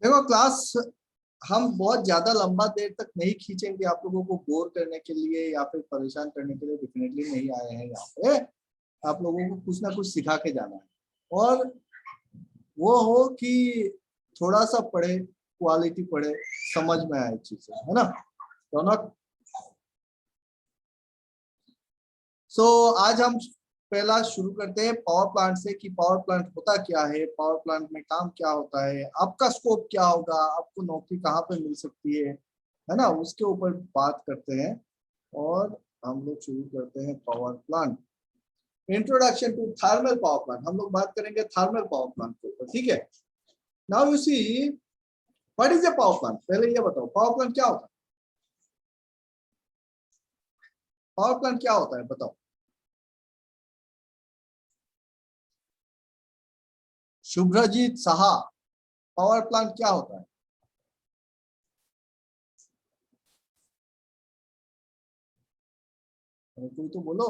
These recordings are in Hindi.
देखो क्लास हम बहुत ज्यादा लंबा देर तक नहीं खींचेंगे, आप लोगों को बोर करने के लिए या फिर परेशान करने के लिए डेफिनेटली नहीं आए हैं यहाँ पे। आप लोगों को कुछ ना कुछ सिखा के जाना है, और वो हो कि थोड़ा सा पढ़े, क्वालिटी पढ़े, समझ में आए चीजें, है ना रौनक। सो आज हम पहला शुरू करते हैं पावर प्लांट से, कि पावर प्लांट होता क्या है, पावर प्लांट में काम क्या होता है, आपका स्कोप क्या होगा, आपको नौकरी कहाँ पे मिल सकती है ना, उसके ऊपर बात करते हैं। और हम लोग शुरू करते हैं power plant. Introduction to thermal power plant, हम लोग बात करेंगे थर्मल पावर प्लांट के ऊपर, ठीक है। Now you see what is a power plant. पहले ये बताओ पावर प्लांट क्या होता है, पावर प्लांट क्या होता है बताओ। शुभ्रजीत साहा, पावर प्लांट क्या होता है। कोई तो बोलो,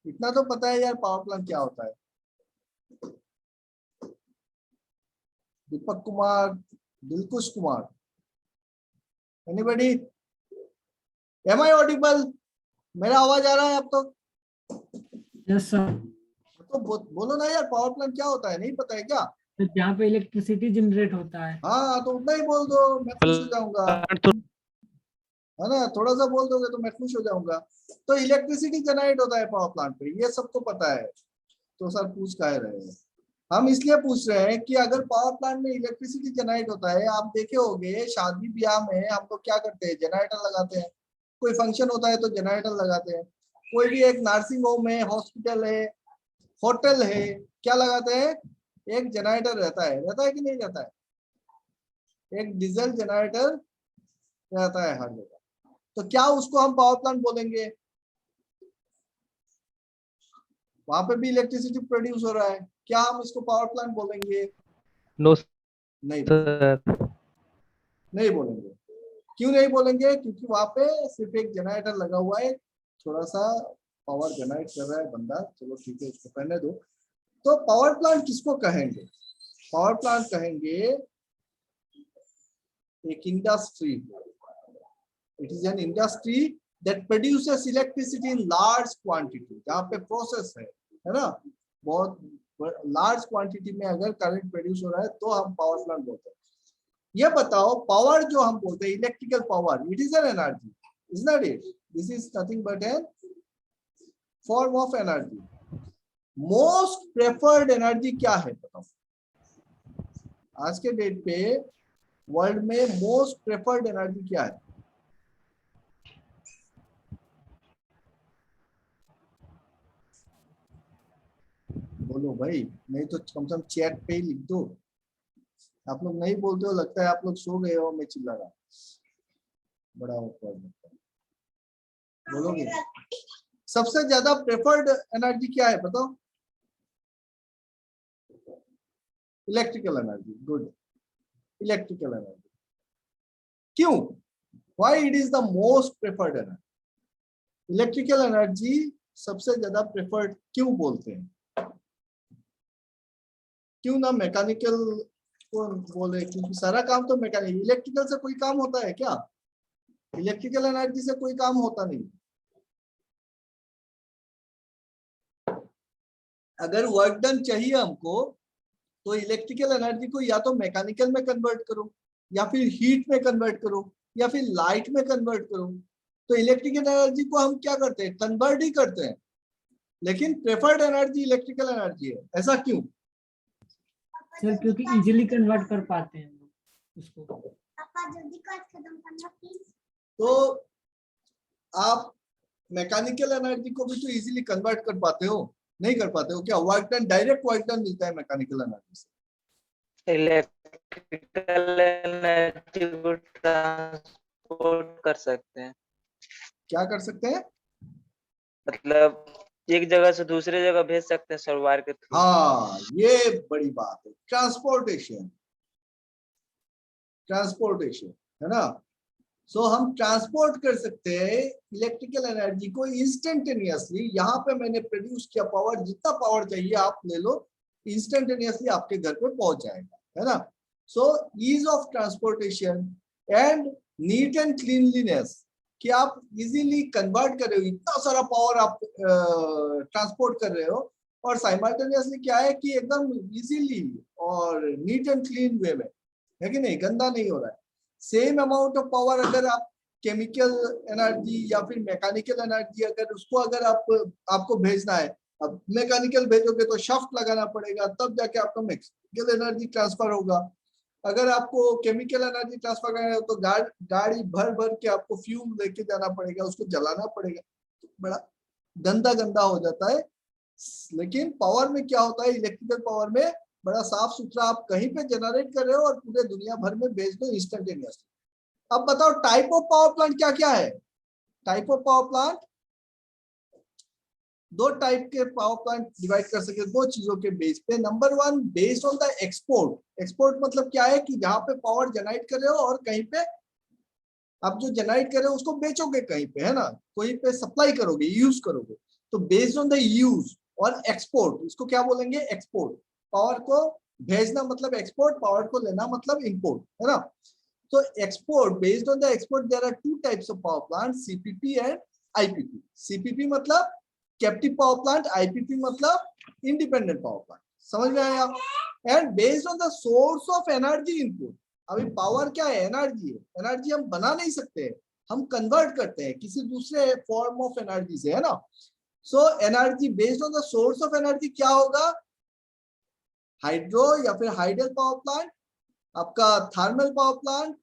इतना तो पता है यार पावर प्लांट क्या होता है। Deepak Kumar, Dilkhush Kumar, anybody, am I audible, मेरा आवाज आ रहा है अब तो। Yes sir. तो बोलो ना यार पावर प्लांट क्या होता है, नहीं पता है क्या। तो जहाँ पे इलेक्ट्रिसिटी जनरेट होता है। हाँ तो उतना ही बोल दो, मैं खुश हो जाऊंगा, है ना। थोड़ा सा बोल दोगे तो मैं खुश हो जाऊंगा। तो इलेक्ट्रिसिटी जनरेट होता है पावर प्लांट पे, ये सबको पता है। तो सर पूछ काहे रहे हैं, हम इसलिए पूछ रहे हैं कि अगर पावर प्लांट में इलेक्ट्रिसिटी जनरेट होता है, आप देखे होंगे शादी ब्याह में हम लोग क्या करते हैं, जनरेटर लगाते हैं। कोई फंक्शन होता है तो जनरेटर लगाते हैं। कोई भी एक नर्सिंग होम है, हॉस्पिटल है, होटल है, क्या लगाते हैं, एक जनरेटर रहता है कि नहीं रहता है, एक डीजल जनरेटर रहता है हर जगह। तो क्या उसको हम पावर प्लांट बोलेंगे, वहां पे भी इलेक्ट्रिसिटी प्रोड्यूस हो रहा है, क्या हम इसको पावर प्लांट बोलेंगे। नो नहीं सर। नहीं बोलेंगे। क्यों नहीं बोलेंगे, क्योंकि वहां पे सिर्फ एक जनरेटर लगा हुआ है, थोड़ा सा पावर जनरेट कर रहा है बंदा, चलो ठीक है इसको करने दो। तो पावर प्लांट किसको कहेंगे, पावर प्लांट कहेंगे एक industry, it is an industry that produces electricity in large quantity, जहाँ पे प्रोसेस है ना, बहुत लार्ज क्वांटिटी में अगर करंट प्रोड्यूस हो रहा है तो हम पावर प्लांट बोलते हैं। ये बताओ पावर जो हम बोलते हैं electrical power, it is an energy, is not it, this is nothing but an form of energy. Most preferred energy क्या है बताओ, आज के डेट पे वर्ल्ड में मोस्ट प्रेफर्ड एनर्जी क्या है। बोलो भाई, नहीं तो कम से कम चैट पे ही लिख दो। आप लोग नहीं बोलते हो, लगता है आप लोग सो गए हो, मैं चिल्ला रहा बड़ा बोलोगे। सबसे ज्यादा प्रेफर्ड एनर्जी क्या है बताओ, electrical energy, good, electrical energy. क्यों, why it is the most preferred energy, electrical energy सबसे ज्यादा प्रेफर्ड क्यों बोलते हैं, क्यों ना मैकेनिकल को बोले, क्योंकि सारा काम तो मैकेनिकल, इलेक्ट्रिकल से कोई काम होता है क्या, इलेक्ट्रिकल एनर्जी से कोई काम होता नहीं। अगर वर्क डन चाहिए हमको तो इलेक्ट्रिकल एनर्जी को या तो मैकेनिकल में कन्वर्ट करो, या फिर हीट में कन्वर्ट करो, या फिर लाइट में कन्वर्ट करो। तो इलेक्ट्रिकल एनर्जी को हम क्या करते हैं, कन्वर्ट ही करते हैं, लेकिन प्रेफर्ड एनर्जी इलेक्ट्रिकल एनर्जी है, ऐसा क्यों। सर क्योंकि इजीली कन्वर्ट कर पाते हैं लोग उसको। तो आप मैकेनिकल एनर्जी को भी तो इजीली कन्वर्ट कर पाते हो, नहीं कर पाते हो क्या, work done, direct work done मिलता है मैकेनिकल एनर्जी से। इलेक्ट्रिकल एनर्जी को ट्रांसपोर्ट कर सकते हैं, क्या कर सकते हैं, मतलब एक जगह से दूसरे जगह भेज सकते हैं सर वायर के थ्रू। हाँ ये बड़ी बात है, ट्रांसपोर्टेशन, ट्रांसपोर्टेशन, है ना। सो हम ट्रांसपोर्ट कर सकते हैं इलेक्ट्रिकल एनर्जी को इंस्टेंटेनियसली। यहाँ पे मैंने प्रोड्यूस किया पावर, जितना पावर चाहिए आप ले लो, इंस्टेंटेनियसली आपके घर पे पहुंच जाएगा, है ना। So ease of transportation and neat and cleanliness, कि आप इजीली कन्वर्ट कर रहे हो, इतना सारा पावर आप ट्रांसपोर्ट कर रहे हो, और साइमल्टेनियसली क्या है कि एकदम इजीली और नीट एंड क्लीन वे में, है कि नहीं, गंदा नहीं हो रहा है। सेम अमाउंट ऑफ पावर अगर आप केमिकल एनर्जी या फिर मैकेनिकल एनर्जी अगर उसको अगर आपको भेजना है, अब मैकेनिकल भेजोगे तो शाफ्ट लगाना पड़ेगा, तब जाके आपका मैकेनिकल एनर्जी ट्रांसफर होगा। अगर आपको केमिकल एनर्जी ट्रांसफर करना है तो गाड़ी भर भर के आपको फ्यूल लेके जाना पड़ेगा, उसको जलाना पड़ेगा, बड़ा गंदा हो जाता है। लेकिन पावर में क्या होता है, इलेक्ट्रिकल पावर में बड़ा साफ सुथरा आप कहीं पे जनरेट कर रहे हो और पूरे दुनिया भर में भेज दो इंस्टेंटेनियसली। अब बताओ टाइप ऑफ पावर प्लांट क्या क्या है। टाइप ऑफ पावर प्लांट, दो टाइप के पावर प्लांट डिवाइड कर सकते हैं दो चीजों के बेस पे। Number 1, based on the export. Export मतलब क्या है कि जहां पे पावर जनरेट कर रहे हो और कहीं पे आप जो जनरेट कर रहे हो उसको बेचोगे कहीं पे, है ना, कोई पे सप्लाई करोगे, यूज करोगे, तो बेस्ड ऑन द यूज। और एक्सपोर्ट, इसको क्या बोलेंगे, एक्सपोर्ट। पावर को भेजना मतलब एक्सपोर्ट, पावर को लेना मतलब इंपोर्ट, है ना। तो export, based on the export there are two types of power plant, CPP and IPP. CPP मतलब कैप्टिव पावर प्लांट, आईपीपी मतलब इंडिपेंडेंट पावर प्लांट। समझ में आया। And based on the source of energy input. अभी पावर क्या है, एनर्जी है। एनर्जी हम बना नहीं सकते, हम कन्वर्ट करते हैं किसी दूसरे फॉर्म ऑफ एनर्जी से, है ना। So energy based on the source of energy क्या होगा, हाइड्रो या फिर हाइडल पावर प्लांट, आपका thermal power plant,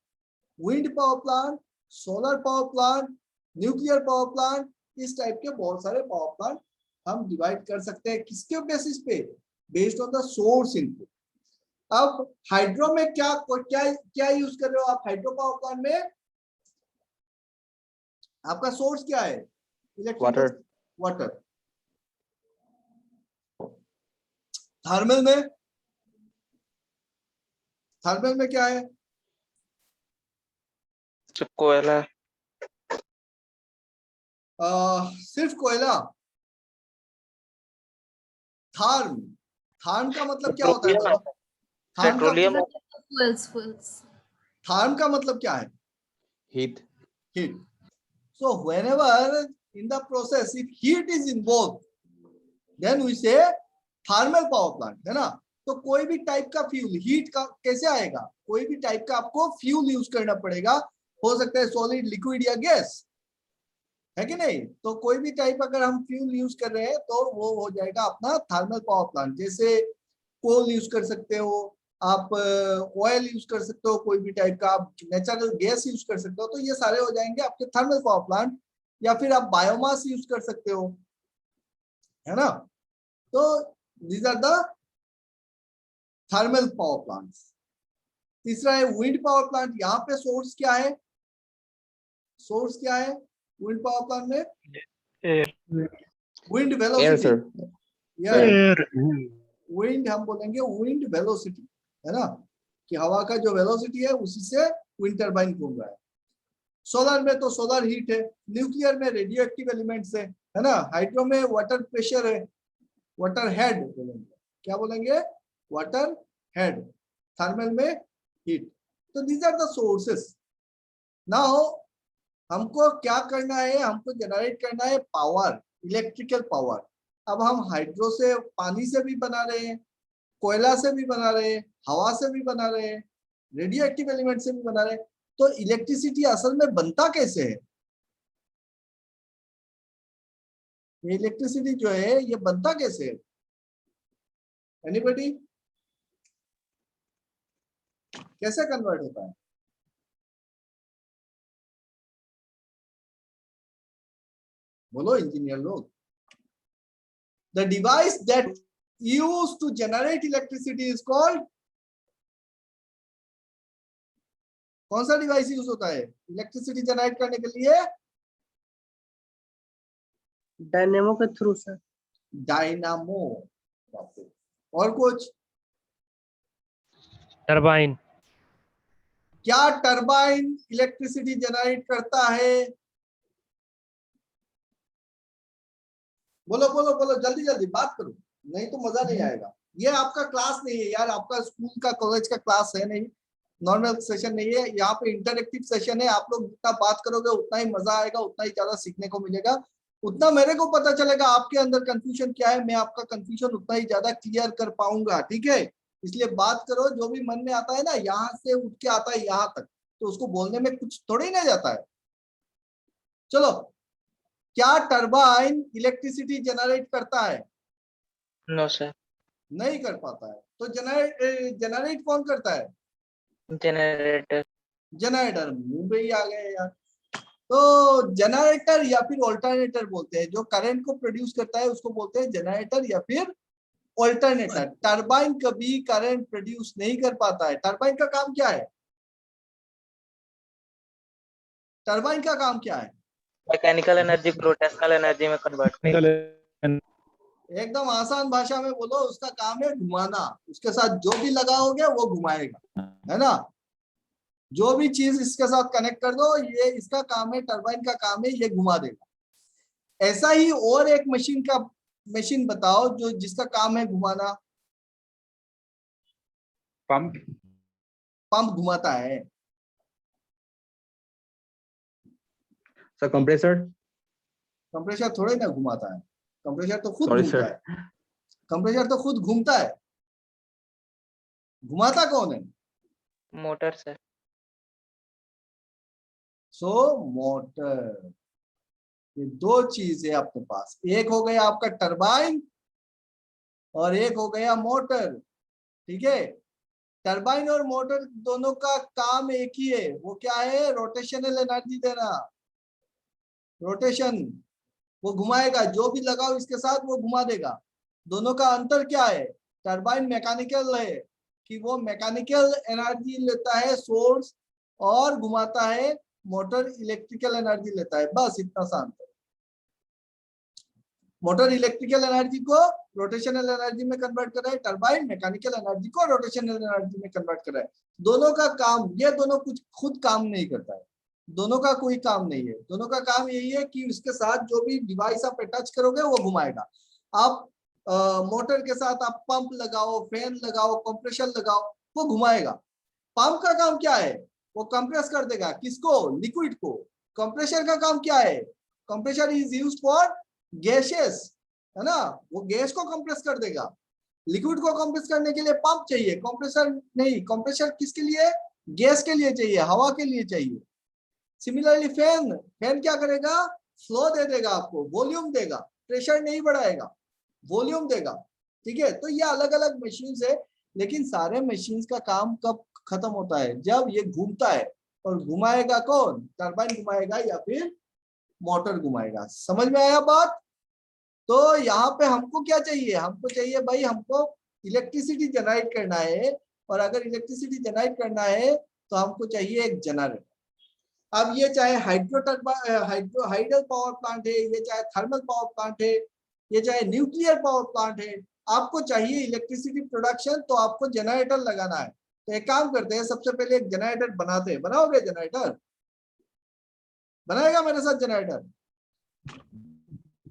wind power plant, solar power plant, nuclear power plant. इस टाइप के बहुत सारे पावर प्लांट हम डिवाइड कर सकते हैं, किसके बेसिस पे, based on the source input. अब हाइड्रो में क्या क्या क्या यूज कर रहे हो आप, हाइड्रो पावर प्लांट में आपका सोर्स क्या है, इलेक्ट्रिक वाटर। थर्मल में, थर्मल में क्या है, कोयला, सिर्फ कोयला। थार्म, थार्म का मतलब क्या होता है बताओ। थार्म का पेट्रोलियम, थार्म का मतलब क्या है, Heat. heat. So whenever in the process if heat is involved, then we say thermal power plant, है ना। तो कोई भी टाइप का फ्यूल, हीट का कैसे आएगा, कोई भी टाइप का आपको फ्यूल यूज करना पड़ेगा, हो सकता है सॉलिड, लिक्विड या गैस, है कि नहीं। तो कोई भी टाइप अगर हम फ्यूल यूज कर रहे हैं तो वो हो जाएगा अपना थर्मल पावर प्लांट। जैसे कोल यूज कर सकते हो आप, ऑयल यूज कर सकते हो, कोई भी टाइप का आप नेचुरल गैस यूज कर सकते हो, तो ये सारे हो जाएंगे आपके थर्मल पावर प्लांट। या फिर आप बायोमास यूज कर सकते हो, है ना। तो these are the thermal power plants. तीसरा है विंड पावर प्लांट। यहाँ पे सोर्स क्या है, सोर्स क्या है विंड पावर प्लांट में, wind Air, velocity. sir. Wind हम बोलेंगे विंड वेलोसिटी, है ना, कि हवा का जो वेलोसिटी है उसी से विंड टरबाइन घूम रहा है। सोलर में तो सोलर हीट है, न्यूक्लियर में रेडियो एक्टिव एलिमेंट्स है ना, हाइड्रो में वाटर प्रेशर है, वाटर हेड बोलेंगे, क्या बोलेंगे, वाटर हेड। थर्मल में हीट। तो these are the sources. Now हमको क्या करना है, हमको जनरेट करना है पावर, इलेक्ट्रिकल पावर। अब हम हाइड्रो से, पानी से भी बना रहे हैं, कोयला से भी बना रहे हैं, हवा से भी बना रहे हैं, रेडियो एक्टिव एलिमेंट से भी बना रहे हैं। तो इलेक्ट्रिसिटी असल में बनता कैसे है, ये इलेक्ट्रिसिटी जो है ये बनता कैसे है, एनीबॉडी, कैसे कन्वर्ट होता है, बोलो इंजीनियर लोग। The device that used to generate electricity is called, कौन सा डिवाइस यूज होता है इलेक्ट्रिसिटी जनरेट करने के लिए, डायनेमो के थ्रू सर। डायनामो। और कुछ, टरबाइन। क्या टरबाइन इलेक्ट्रिसिटी जनरेट करता है, बोलो बोलो बोलो, जल्दी जल्दी बात करो, नहीं तो मजा नहीं आएगा। ये आपका क्लास नहीं है यार, आपका स्कूल का कॉलेज का क्लास है नहीं, नॉर्मल सेशन नहीं है, यहाँ पे इंटरेक्टिव सेशन है। आप लोग जितना बात करोगे उतना ही मजा आएगा, उतना ही ज्यादा सीखने को मिलेगा, उतना मेरे को पता चलेगा आपके अंदर कंफ्यूजन क्या है, मैं आपका कंफ्यूजन उतना ही ज्यादा क्लियर कर पाऊंगा, ठीक है। इसलिए बात करो, जो भी मन में आता है ना, यहाँ से उठ के आता है यहाँ तक, तो उसको बोलने में कुछ थोड़ी ना जाता है। चलो, क्या टरबाइन इलेक्ट्रिसिटी जनरेट करता है? No sir. नहीं कर पाता है। तो जनरेट कौन करता है? जनरेटर। जनरेटर, मुंह पे ही आ गए यार। तो जनरेटर या फिर ऑल्टरनेटर बोलते हैं, जो करंट को प्रोड्यूस करता है उसको बोलते हैं जनरेटर या फिर ऑल्टरनेटर। टरबाइन कभी करंट प्रोड्यूस नहीं कर पाता है। टरबाइन का काम क्या है? टरबाइन का काम क्या है? मैकेनिकल एनर्जी को रोटेशनल एनर्जी में कन्वर्ट करना। एकदम आसान भाषा में बोलो, उसका काम है घुमाना। उसके साथ जो भी लगाओगे वो घुमाएगा, है ना। जो भी चीज इसके साथ कनेक्ट कर दो, ये इसका काम है, टरबाइन का काम है, ये घुमा देगा। ऐसा ही और एक मशीन बताओ जो जिसका काम है घुमाना। पंप। पंप घुमाता है। Sir compressor. कंप्रेसर थोड़े ना घुमाता है, कंप्रेसर तो खुद सॉरी घूमता सर। है। कंप्रेसर तो खुद घूमता है, घुमाता कौन है? Motor sir. सो मोटर। ये दो चीज है अपने पास, एक हो गया आपका टरबाइन और एक हो गया मोटर, ठीक है। टरबाइन और मोटर दोनों का काम एक ही है, वो क्या है? रोटेशनल एनर्जी देना। रोटेशन, वो घुमाएगा, जो भी लगाओ इसके साथ वो घुमा देगा। दोनों का अंतर क्या है? टरबाइन मैकेनिकल है कि वो मैकेनिकल एनर्जी लेता है सोर्स और घुमाता है, मोटर इलेक्ट्रिकल एनर्जी लेता है, बस इतना सा अंतर। मोटर इलेक्ट्रिकल एनर्जी को रोटेशनल एनर्जी में कन्वर्ट कर रहा है, टरबाइन मैकेनिकल एनर्जी को रोटेशनल एनर्जी में कन्वर्ट कर रहा है। दोनों का काम, ये दोनों कुछ खुद काम नहीं करता है, दोनों का कोई काम नहीं है। दोनों का काम यही है कि उसके साथ जो भी डिवाइस आप अटैच करोगे वो घुमाएगा। आप मोटर के साथ आप पंप लगाओ, फैन लगाओ, कंप्रेशर लगाओ, वो घुमाएगा। पंप का काम क्या है? वो कंप्रेस कर देगा, किसको? लिक्विड को। कंप्रेशर का काम क्या है? Compressor is used for gases, है ना, वो गैस को कंप्रेस कर देगा। लिक्विड को कंप्रेस करने के लिए पंप चाहिए, कंप्रेसर नहीं। कंप्रेसर किसके लिए? गैस के लिए चाहिए, हवा के लिए चाहिए। सिमिलरली फैन, फैन क्या करेगा? फ्लो दे देगा आपको, वॉल्यूम देगा, प्रेशर नहीं बढ़ाएगा, वॉल्यूम देगा, ठीक है। तो ये अलग अलग मशीन्स है, लेकिन सारे मशीन्स का काम कब खत्म होता है? जब ये घूमता है। और घुमाएगा कौन? टरबाइन घुमाएगा या फिर मोटर घुमाएगा। समझ में आया बात? तो यहाँ पे हमको क्या चाहिए? हमको चाहिए भाई, हमको इलेक्ट्रिसिटी जनरेट करना है, और अगर इलेक्ट्रिसिटी जनरेट करना है तो हमको चाहिए एक जनरेटर। अब ये चाहे हाइडल पावर प्लांट है, ये चाहे थर्मल पावर प्लांट है, ये चाहे न्यूक्लियर पावर प्लांट है, आपको चाहिए इलेक्ट्रिसिटी प्रोडक्शन, तो आपको जनरेटर लगाना है। तो एक काम करते हैं, सबसे पहले एक जनरेटर बनाते हैं। बनाओगे जनरेटर? बनाएगा मेरे साथ जनरेटर?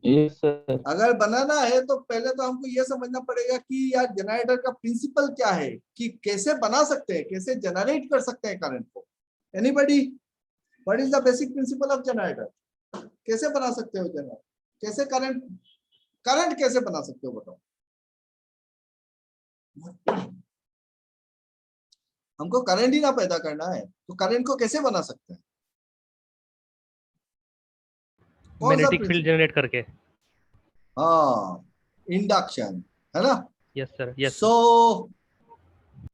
Yes sir. अगर बनाना है तो पहले तो हमको ये समझना पड़ेगा कि यार जनरेटर का प्रिंसिपल क्या है, कि कैसे बना सकते हैं, कैसे जनरेट कर सकते हैं करंट को। Anybody? What is the basic principle of generator? कैसे बना सकते हो जनरेटर? कैसे करंट कैसे बना सकते हो बताओ? हमको करंट ही ना पैदा करना है, तो करंट को कैसे बना सकते हैं? मैग्नेटिक फील्ड जनरेट करके। हाँ, इंडक्शन, है ना। Yes sir, yes. सो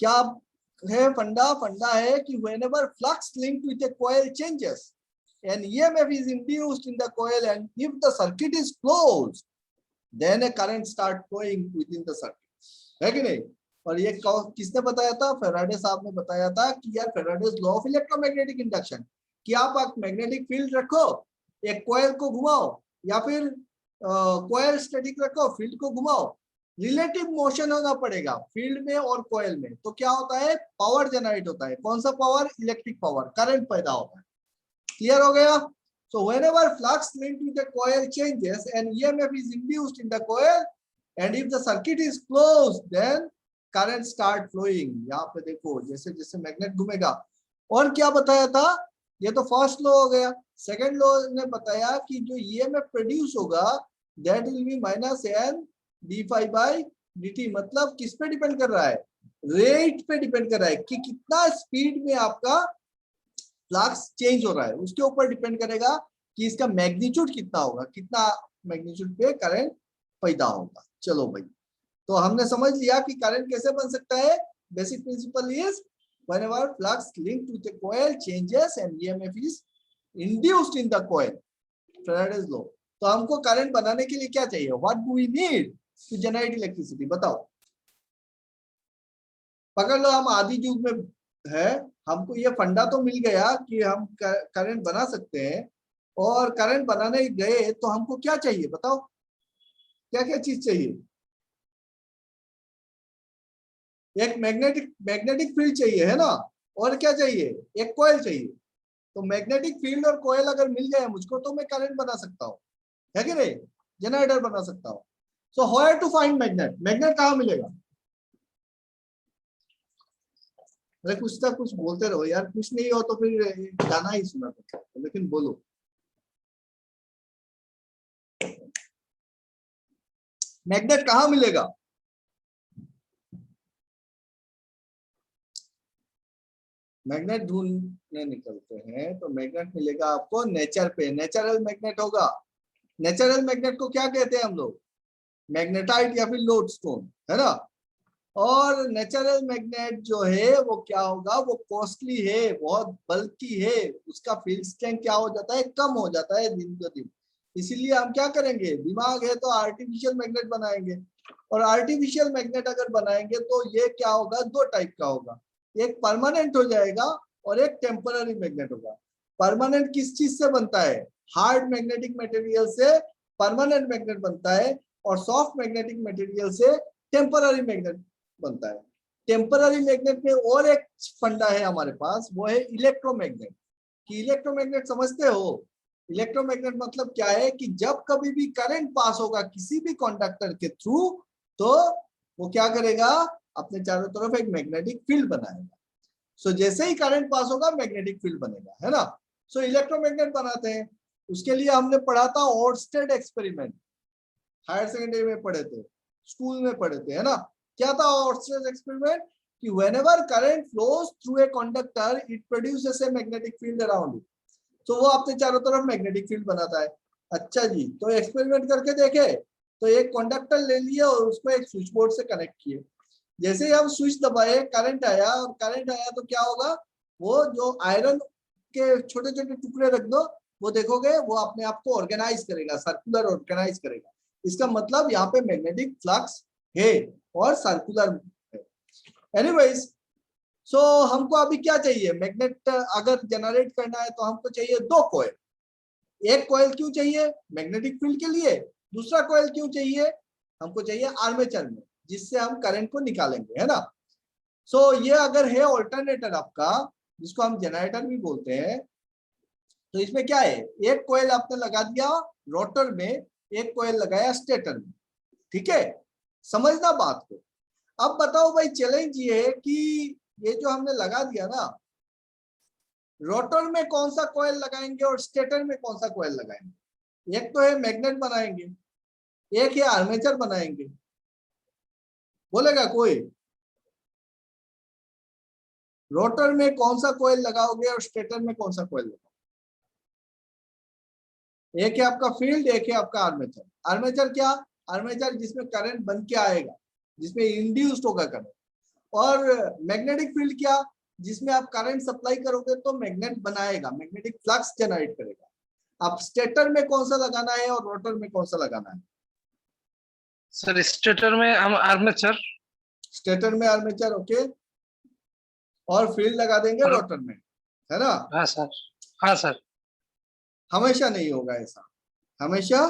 क्या है फंडा? फंडा है कि whenever flux linked with a coil changes and EMF is induced in the coil, and if the circuit is closed, then a current start flowing within the circuit, है कि नहीं? और ये किसने बताया था? फेराडे साहब ने बताया था कि यार Faraday's law of electromagnetic induction, कि आप मैग्नेटिक फील्ड रखो, एक कॉइल को घुमाओ, या फिर कॉइल स्टैटिक रखो, फील्ड को घुमाओ, रिलेटिव मोशन होना पड़ेगा फील्ड में और कॉइल में। तो क्या होता है? पावर जनरेट होता है। कौन सा पावर? इलेक्ट्रिक पावर, करंट पैदा होता है। क्लियर हो गया? So whenever flux linked with the coil changes and EMF is induced in the coil, and if the circuit is close then current start flowing. यहाँ पे देखो जैसे जैसे मैग्नेट घूमेगा। और क्या बताया था, ये तो फर्स्ट लॉ हो गया। सेकंड लॉ ने बताया कि जो ईएमएफ प्रोड्यूस होगा that will be minus N D phi by D T. मतलब किस पे डिपेंड कर रहा है, रेट पे डिपेंड कर रहा है कि कितना स्पीड में आपका फ्लक्स चेंज हो रहा है, उसके ऊपर डिपेंड करेगा कि इसका मैग्नीट्यूड कितना होगा, कितना मैग्नीट्यूड पे करंट पैदा होगा। चलो भाई, तो हमने समझ लिया कि करंट कैसे बन सकता है। Basic principle is whenever flux linked with a coil changes and EMF is induced in the coil, Faraday's law। तो हमको करंट बनाने के लिए क्या चाहिए, what do we need to generate electricity, बताओ। पकड़ लो, हम आदि युग में है, हमको ये फंडा तो मिल गया कि हम करंट बना सकते हैं। और करंट बनाने गए तो हमको क्या चाहिए बताओ, क्या क्या चीज चाहिए। एक मैग्नेटिक फील्ड चाहिए है ना, और क्या चाहिए, एक कॉइल चाहिए। तो मैग्नेटिक फील्ड और कॉइल अगर मिल जाए मुझको तो मैं करंट बना सकता हूँ, है कि नहीं, जनरेटर बना सकता हूँ। So how to find magnet, magnet कहाँ मिलेगा। अरे कुछ तक कुछ बोलते रहो यार, कुछ नहीं हो तो फिर गाना ही सुना सकते, लेकिन बोलो। मैग्नेट कहाँ मिलेगा, मैग्नेट ढूंढने निकलते हैं तो मैग्नेट मिलेगा आपको नेचर पे, नेचुरल मैग्नेट होगा। नेचुरल मैग्नेट को क्या कहते हैं हम लोग, मैग्नेटाइट या फिर लोडस्टोन, है ना। और नेचुरल मैग्नेट जो है वो क्या होगा, वो कॉस्टली है, बहुत बल्कि है, उसका फील्ड स्ट्रेंथ क्या हो जाता है, कम हो जाता है दिन ब दिन। इसीलिए हम क्या करेंगे, दिमाग है तो आर्टिफिशियल मैग्नेट बनाएंगे। और आर्टिफिशियल मैग्नेट अगर बनाएंगे तो ये क्या होगा, दो टाइप का होगा, एक परमानेंट हो जाएगा और एक टेम्पररी मैग्नेट होगा। परमानेंट किस चीज से बनता है, हार्ड मैग्नेटिक मटेरियल से परमानेंट मैग्नेट बनता है, और सॉफ्ट मैग्नेटिक मटेरियल से टेम्पररी मैग्नेट बनता है। टेम्पररी मैग्नेट में और एक फंडा है हमारे पास, वो है इलेक्ट्रोमैग्नेट। कि इलेक्ट्रोमैग्नेट समझते हो, इलेक्ट्रोमैग्नेट मतलब क्या है कि जब कभी भी करंट पास होगा किसी भी कंडक्टर के थ्रू तो वो क्या करेगा, अपने चारों तरफ एक मैग्नेटिक फील्ड बनाएगा। सो जैसे ही करंट पास होगा मैग्नेटिक फील्ड बनेगा, है ना। सो इलेक्ट्रोमैग्नेट बनाते हैं, उसके लिए हमने पढ़ा था ओर्स्टेड एक्सपेरिमेंट, हायर सेकेंडरी में पढ़े थे, स्कूल में पढ़े थे, है ना। क्या था ओर्स्टेड एक्सपेरिमेंट, कि whenever current flows through a conductor it produces a magnetic field around it। तो वो अपने चारों तरफ मैग्नेटिक फील्ड बनाता है। अच्छा जी, तो एक्सपेरिमेंट करके देखे, तो एक कंडक्टर ले लिए और उसको एक स्विच बोर्ड से कनेक्ट किए। जैसे ही हम स्विच दबाए करंट आया, और करंट आया तो क्या होगा, वो जो आयरन के छोटे छोटे टुकड़े रख दो, वो देखोगे वो अपने आप को ऑर्गेनाइज करेगा, सर्कुलर ऑर्गेनाइज करेगा। इसका मतलब यहाँ पे मैग्नेटिक फ्लक्स है और सर्कुलर है। एनीवेज, सो हमको अभी क्या चाहिए, मैग्नेट अगर जनरेट करना है तो हमको चाहिए दो कॉइल। एक कॉइल क्यों चाहिए, मैग्नेटिक फील्ड के लिए। दूसरा कॉइल क्यों चाहिए, हमको चाहिए आर्मेचर में, जिससे हम करंट को निकालेंगे, है ना। सो ये अगर है ऑल्टरनेटर आपका, जिसको हम जनरेटर भी बोलते हैं, तो इसमें क्या है, एक कॉइल आपने लगा दिया रोटर में, एक कॉइल लगाया स्टेटर में, ठीक है, समझना बात को। अब बताओ भाई, चैलेंज ये है कि ये जो हमने लगा दिया ना, रोटर में कौन सा कॉइल लगाएंगे और स्टेटर में कौन सा कॉइल लगाएंगे। एक तो है मैग्नेट बनाएंगे, एक है आर्मेचर बनाएंगे, बोलेगा कोई। रोटर में कौन सा कॉइल लगाओगे और स्टेटर में कौन सा कॉइल लगाओगे। एक है आपका फील्ड, एक है आपका आर्मेचर। आर्मेचर क्या, आर्मेचर जिसमें करंट बन के आएगा, जिसमें इंड्यूस्ड होगा करंट। और मैग्नेटिक फील्ड क्या, जिसमें आप करंट सप्लाई करोगे तो मैग्नेट बनाएगा, मैग्नेटिक फ्लक्स जनरेट करेगा। आप स्टेटर में कौन सा लगाना है और रोटर में कौन सा लगाना है। सर स्टेटर में हम आर्मेचर, स्टेटर में आर्मेचर, ओके, और फील्ड लगा देंगे रोटर में, है ना। हाँ सर, हाँ सर। हमेशा नहीं होगा ऐसा, हमेशा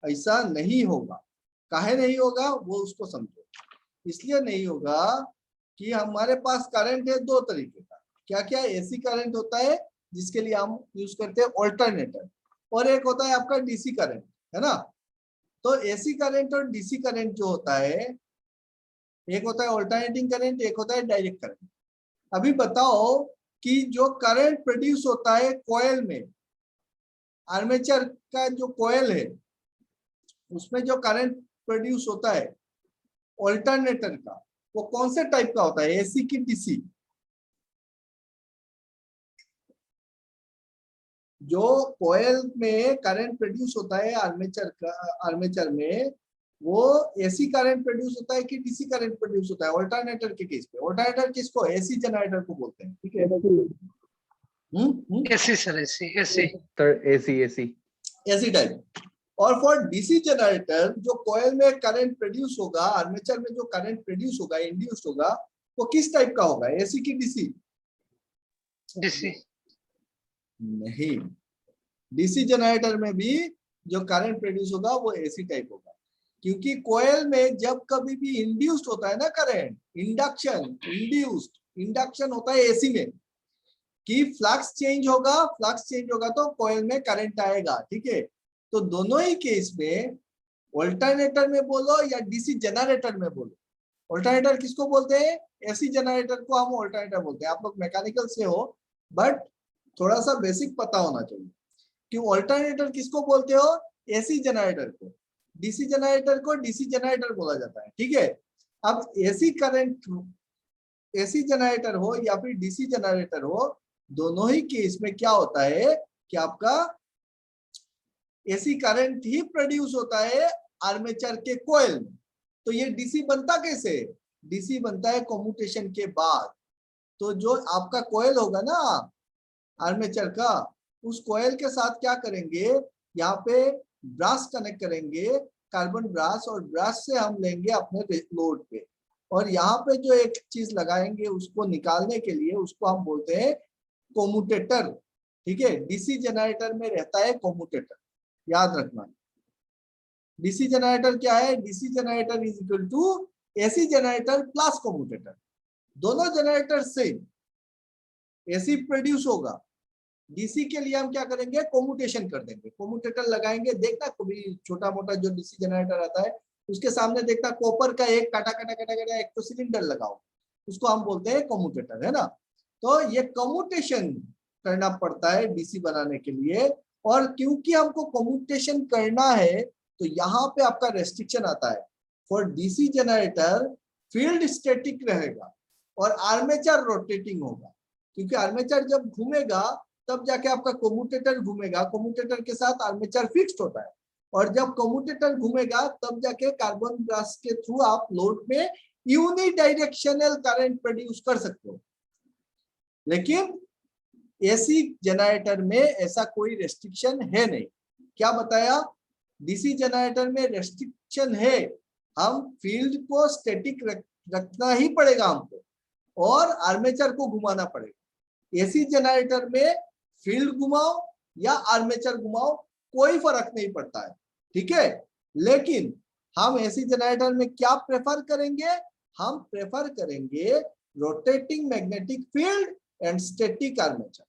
ऐसा नहीं होगा। काहे नहीं होगा वो उसको समझो। इसलिए नहीं होगा कि हमारे पास करंट है दो तरीके का। क्या क्या, एसी करंट होता है जिसके लिए हम यूज करते हैं ऑल्टरनेटर, और एक होता है आपका डीसी करंट, है ना। तो एसी करंट और डीसी करंट जो होता है, एक होता है ऑल्टरनेटिंग करंट, एक होता है डायरेक्ट करंट। अभी बताओ कि जो करंट प्रोड्यूस होता है कॉइल में, आर्मेचर का जो कॉइल है उसमें जो करंट प्रोड्यूस होता है ऑल्टरनेटर का, वो कौन से टाइप का होता है, एसी की डीसी? जो कॉइल में करंट प्रोड्यूस होता है आर्मेचर में, वो एसी करंट प्रोड्यूस होता है कि डीसी करंट प्रोड्यूस होता है ऑल्टरनेटर के केस पे? ऑल्टरनेटर किसको, एसी जनरेटर को बोलते हैं, ठीक है। AC sir, AC AC Sir, AC. AC type. और फॉर डीसी जनरेटर, जो कॉइल में करंट प्रोड्यूस होगा, आर्मेचर में जो करंट प्रोड्यूस होगा, इंड्यूस्ड होगा, वो किस टाइप का होगा, एसी की डीसी? डीसी। नहीं, डीसी जनरेटर में भी जो करंट प्रोड्यूस होगा वो एसी टाइप होगा, क्योंकि कॉइल में जब कभी भी इंड्यूस्ड होता है ना करंट, इंडक्शन होता है एसी में, कि फ्लक्स चेंज होगा तो कॉइल में करंट आएगा, ठीक है। तो दोनों ही केस में, ऑल्टरनेटर में बोलो या डीसी जनरेटर में बोलो, ऑल्टरनेटर किसको बोलते हैं, एसी जनरेटर को हम ऑल्टरनेटर बोलते हैं। आप लोग मैकेनिकल से हो, बट थोड़ा सा बेसिक पता होना चाहिए कि ऑल्टरनेटर किसको बोलते हो, एसी जनरेटर को। डीसी जनरेटर को डीसी जनरेटर बोला जाता है, ठीक है। अब एसी करंट, एसी जनरेटर हो या फिर डीसी जनरेटर हो, दोनों ही केस में क्या होता है कि आपका एसी करंट ही प्रोड्यूस होता है आर्मेचर के कॉइल में। तो ये डीसी बनता कैसे, डीसी बनता है कम्यूटेशन के बाद। तो जो आपका कॉइल होगा ना आर्मेचर का, उस कॉइल के साथ क्या करेंगे, यहाँ पे ब्रश कनेक्ट करेंगे, कार्बन ब्रश, और ब्रश से हम लेंगे अपने लोड पे, और यहाँ पे जो एक चीज लगाएंगे उसको निकालने के लिए, उसको हम बोलते हैं कम्यूटेटर, ठीक है। डीसी जनरेटर में रहता है कम्यूटेटर, याद रखना। डीसी जनरेटर क्या है, DC generator is equal to AC generator plus commutator. दोनों जनरेटर से एसी प्रोड्यूस होगा, डीसी के लिए हम क्या करेंगे, कम्यूटेशन कर देंगे, कम्यूटेटर लगाएंगे। देखना कभी छोटा मोटा जो डीसी जनरेटर आता है उसके सामने देखना कॉपर का एक काटा एक तो सिलेंडर लगाओ, उसको हम बोलते हैं कम्यूटेटर, है ना। तो ये कम्यूटेशन करना पड़ता है डीसी बनाने के लिए, और क्योंकि हमको कम्यूटेशन करना है तो यहाँ पे आपका रेस्ट्रिक्शन आता है। For DC generator field static रहेगा और आर्मेचर रोटेटिंग होगा, क्योंकि आर्मेचर जब घूमेगा तब जाके आपका कम्यूटेटर घूमेगा, कम्यूटेटर के साथ आर्मेचर फिक्स्ड होता है, और जब कम्यूटेटर घूमेगा तब जाके कार्बन ब्रश के थ्रू आप लोड में यूनिडायरेक्शनल करंट प्रोड्यूस कर सकते हो। लेकिन एसी जनरेटर में ऐसा कोई रेस्ट्रिक्शन है नहीं। क्या बताया, डीसी जनरेटर में रेस्ट्रिक्शन है, हम फील्ड को स्टैटिक रखना ही पड़ेगा हमको, और आर्मेचर को घुमाना पड़ेगा। एसी जनरेटर में फील्ड घुमाओ या आर्मेचर घुमाओ कोई फर्क नहीं पड़ता है, ठीक है। लेकिन हम एसी जनरेटर में क्या प्रेफर करेंगे, हम प्रेफर करेंगे rotating magnetic field and static armature.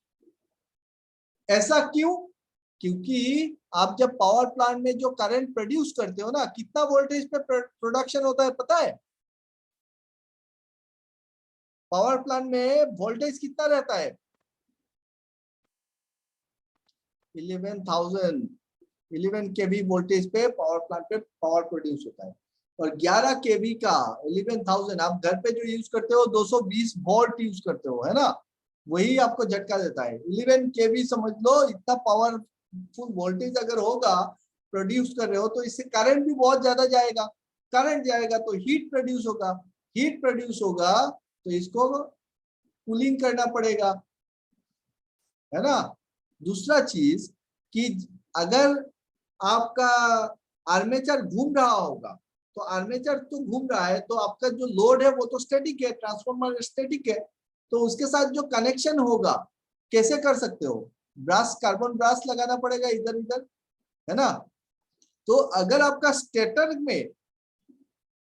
ऐसा क्यों, क्योंकि आप जब पावर प्लांट में जो करंट प्रोड्यूस करते हो ना, कितना वोल्टेज पे प्रोडक्शन होता है पता है, पावर प्लांट में वोल्टेज कितना रहता है, 11 केवी वोल्टेज पे पावर प्लांट पे पावर प्रोड्यूस होता है। और 11 केवी का 11,000 आप घर पे जो यूज करते हो 220 वोल्ट यूज करते हो, है ना, वही आपको झटका देता है। 11 केवी समझ लो, इतना पावरफुल वोल्टेज अगर होगा, प्रोड्यूस कर रहे हो, तो इससे करंट भी बहुत ज्यादा जाएगा, करंट जाएगा तो हीट प्रोड्यूस होगा, हीट प्रोड्यूस होगा तो इसको कूलिंग करना पड़ेगा, है ना। दूसरा चीज कि अगर आपका आर्मेचर घूम रहा होगा, तो आर्मेचर तो घूम रहा है तो आपका जो लोड है वो तो स्टैटिक है, ट्रांसफार्मर स्टैटिक है, तो उसके साथ जो कनेक्शन होगा कैसे कर सकते हो, ब्रश, कार्बन ब्रश लगाना पड़ेगा इधर इधर, है ना। तो अगर आपका स्टेटर में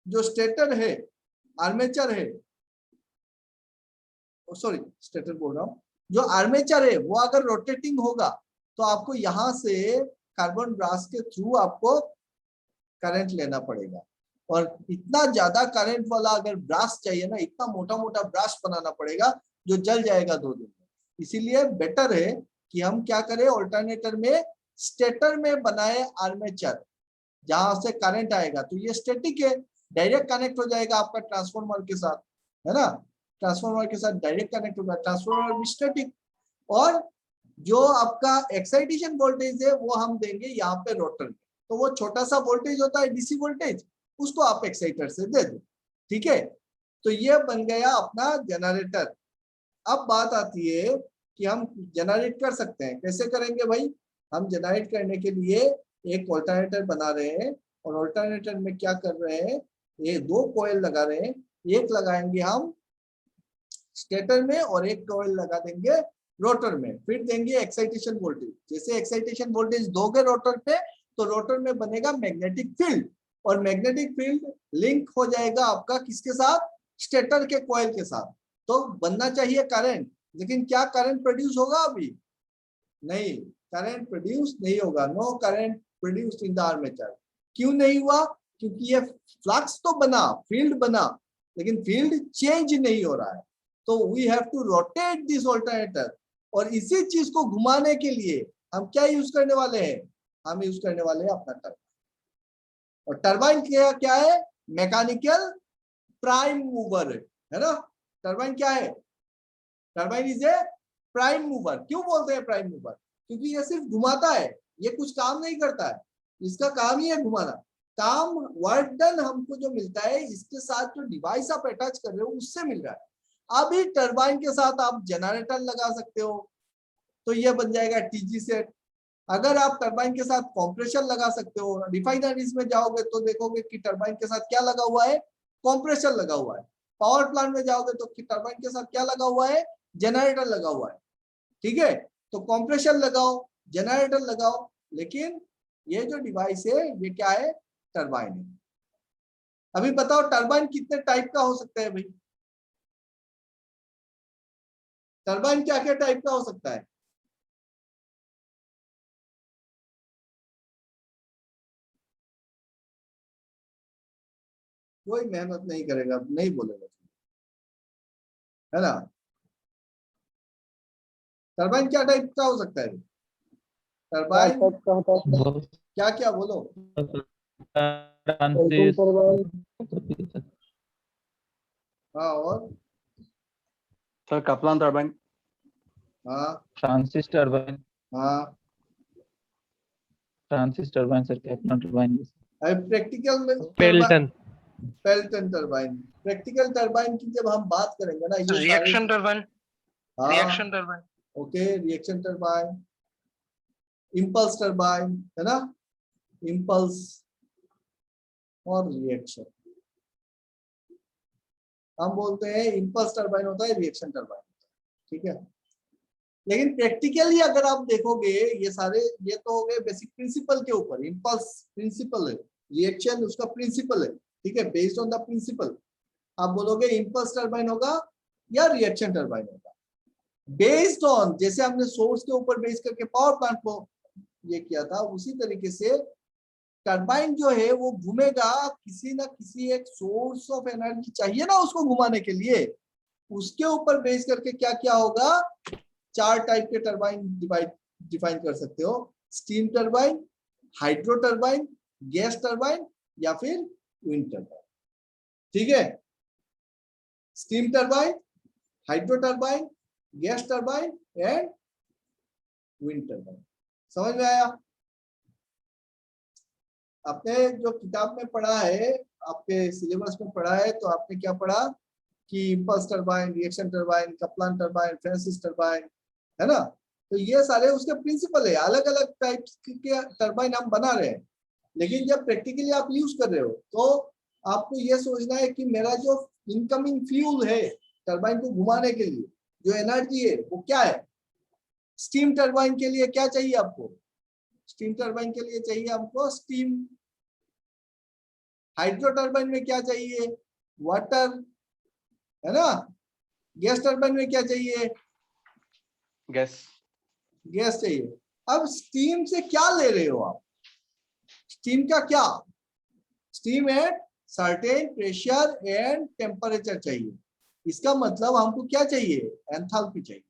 जो स्टेटर है, आर्मेचर है, सॉरी स्टेटर बोल रहा हूं, जो आर्मेचर है वो अगर रोटेटिंग होगा तो आपको यहां से कार्बन ब्रश के थ्रू आपको करंट लेना पड़ेगा। और इतना ज्यादा करंट वाला अगर ब्रास चाहिए ना, इतना मोटा मोटा ब्रास बनाना पड़ेगा जो जल जाएगा 2 दिन में। इसीलिए बेटर है कि हम क्या करें, ऑल्टरनेटर में स्टेटर में बनाए आर्मेचर, जहां से करंट आएगा। तो ये स्टैटिक है, डायरेक्ट कनेक्ट हो जाएगा आपका ट्रांसफार्मर के साथ, है ना, ट्रांसफार्मर के साथ डायरेक्ट कनेक्ट होगा, ट्रांसफार्मर भी स्टैटिक। और जो आपका एक्साइटेशन वोल्टेज है वो हम देंगे यहाँ पे रोटर में। तो वो छोटा सा वोल्टेज होता है डीसी वोल्टेज, उसको आप एक्साइटर से दे दो, ठीक है। तो ये बन गया अपना जनरेटर। अब बात आती है कि हम जनरेट कर सकते हैं, कैसे करेंगे भाई। हम जनरेट करने के लिए एक ऑल्टरनेटर बना रहे हैं, और ऑल्टरनेटर में क्या कर रहे हैं, ये 2 कॉइल लगा रहे हैं। एक लगाएंगे हम स्टेटर में और एक कॉइल लगा देंगे रोटर में, फिर देंगे एक्साइटेशन वोल्टेज। जैसे एक्साइटेशन वोल्टेज दोगे रोटर पे, तो रोटर में बनेगा मैग्नेटिक फील्ड, और मैग्नेटिक फील्ड लिंक हो जाएगा आपका किसके साथ, स्टेटर के कॉइल के साथ। तो बनना चाहिए करंट, लेकिन क्या करंट प्रोड्यूस होगा अभी? नहीं, करंट प्रोड्यूस नहीं होगा। No current produced in the armature. क्यों नहीं हुआ? क्योंकि ये फ्लक्स तो बना, फील्ड बना, लेकिन फील्ड चेंज नहीं हो रहा है। तो we have to rotate this alternator, और इसी चीज को घुमाने के लिए हम क्या यूज करने वाले हैं, हम यूज करने वाले हैं अपना टरबाइन। और टरबाइन क्या क्या है? मैकेनिकल प्राइम मूवर है ना। टरबाइन क्या है? Turbine is a prime mover. क्यों बोलते हैं प्राइम मूवर? क्योंकि ये सिर्फ घुमाता है, ये कुछ काम नहीं करता है, इसका काम ही है घुमाना। काम, वर्क डन हमको जो मिलता है, इसके साथ जो डिवाइस आप अटैच कर रहे हो उससे मिल रहा है। अभी टरबाइन के साथ आप जनरेटर लगा सकते हो, तो ये बन जाएगा टीजी सेट। अगर आप टरबाइन के साथ कंप्रेशर लगा सकते हो, रिफाइनरीज में जाओगे तो देखोगे कि टरबाइन के साथ क्या लगा हुआ है, कंप्रेशर लगा हुआ है। पावर प्लांट में जाओगे तो टरबाइन के साथ क्या लगा हुआ है, जनरेटर लगा हुआ है, ठीक है। तो कंप्रेशर लगाओ, जनरेटर लगाओ, लेकिन ये जो डिवाइस है ये क्या है, टरबाइन है। अभी बताओ टरबाइन कितने टाइप का हो सकता है भाई? टरबाइन क्या क्या टाइप का हो सकता है? कोई मेहनत नहीं करेगा, नहीं बोलेगा, है ना। टरबाइन क्या टाइप का हो सकता है? टरबाइन क्या क्या बोलो। हाँ, और सर कपलान टर्बाइन, हाँ फ्रांसिस टर्बाइन, हाँ। Francis turbine sir, Kaplan turbine. अभी प्रैक्टिकल में Pelton. Pelton turbine, practical turbine की जब हम बात करेंगे ना, ये रिएक्शन टरबाइन, हाँ, reaction turbine, okay, reaction turbine, impulse turbine, है ना, इम्पल्स और रिएक्शन। हम बोलते हैं इम्पल्स टरबाइन होता है, रिएक्शन टरबाइन, ठीक है। लेकिन प्रैक्टिकली अगर आप देखोगे, ये सारे, ये तो हो गए बेसिक प्रिंसिपल के ऊपर। इम्पल्स प्रिंसिपल है, रिएक्शन उसका प्रिंसिपल है, ठीक है, बेस्ड ऑन द प्रिंसिपल। आप बोलोगे इम्पल्स टरबाइन होगा या रिएक्शन टरबाइन होगा, बेस्ड ऑन, जैसे हमने सोर्स के ऊपर बेस करके पावर प्लांट को ये किया था, उसी तरीके से टरबाइन जो है वो घूमेगा। किसी ना किसी एक सोर्स ऑफ एनर्जी चाहिए ना उसको घुमाने के लिए, उसके ऊपर बेस करके क्या क्या होगा, 4 टाइप के टरबाइन डिफाइन कर सकते हो। Steam turbine, hydro turbine, gas turbine या फिर विंड टरबाइन, ठीक है। Steam turbine, hydro turbine, gas turbine and wind turbine. समझ में आया? आपने जो किताब में पढ़ा है, आपके सिलेबस में पढ़ा है, तो आपने क्या पढ़ा कि impulse turbine, reaction turbine, Kaplan turbine, Francis turbine, है ना। तो ये सारे उसके प्रिंसिपल है। अलग अलग टाइप्स के टरबाइन हम बना रहे हैं, लेकिन जब प्रैक्टिकली आप यूज कर रहे हो तो आपको ये सोचना है कि मेरा जो इनकमिंग फ्यूल है टरबाइन को घुमाने के लिए, जो एनर्जी है वो क्या है। स्टीम टरबाइन के लिए क्या चाहिए आपको? स्टीम टरबाइन के लिए चाहिए हमको स्टीम। हाइड्रो टरबाइन में क्या चाहिए? वाटर, है ना। गैस टरबाइन में क्या चाहिए? गैस, गैस चाहिए। अब स्टीम से क्या ले रहे हो आप? स्टीम का क्या? Steam at certain pressure and temperature चाहिए। इसका मतलब हमको क्या चाहिए, एंथैल्पी चाहिए।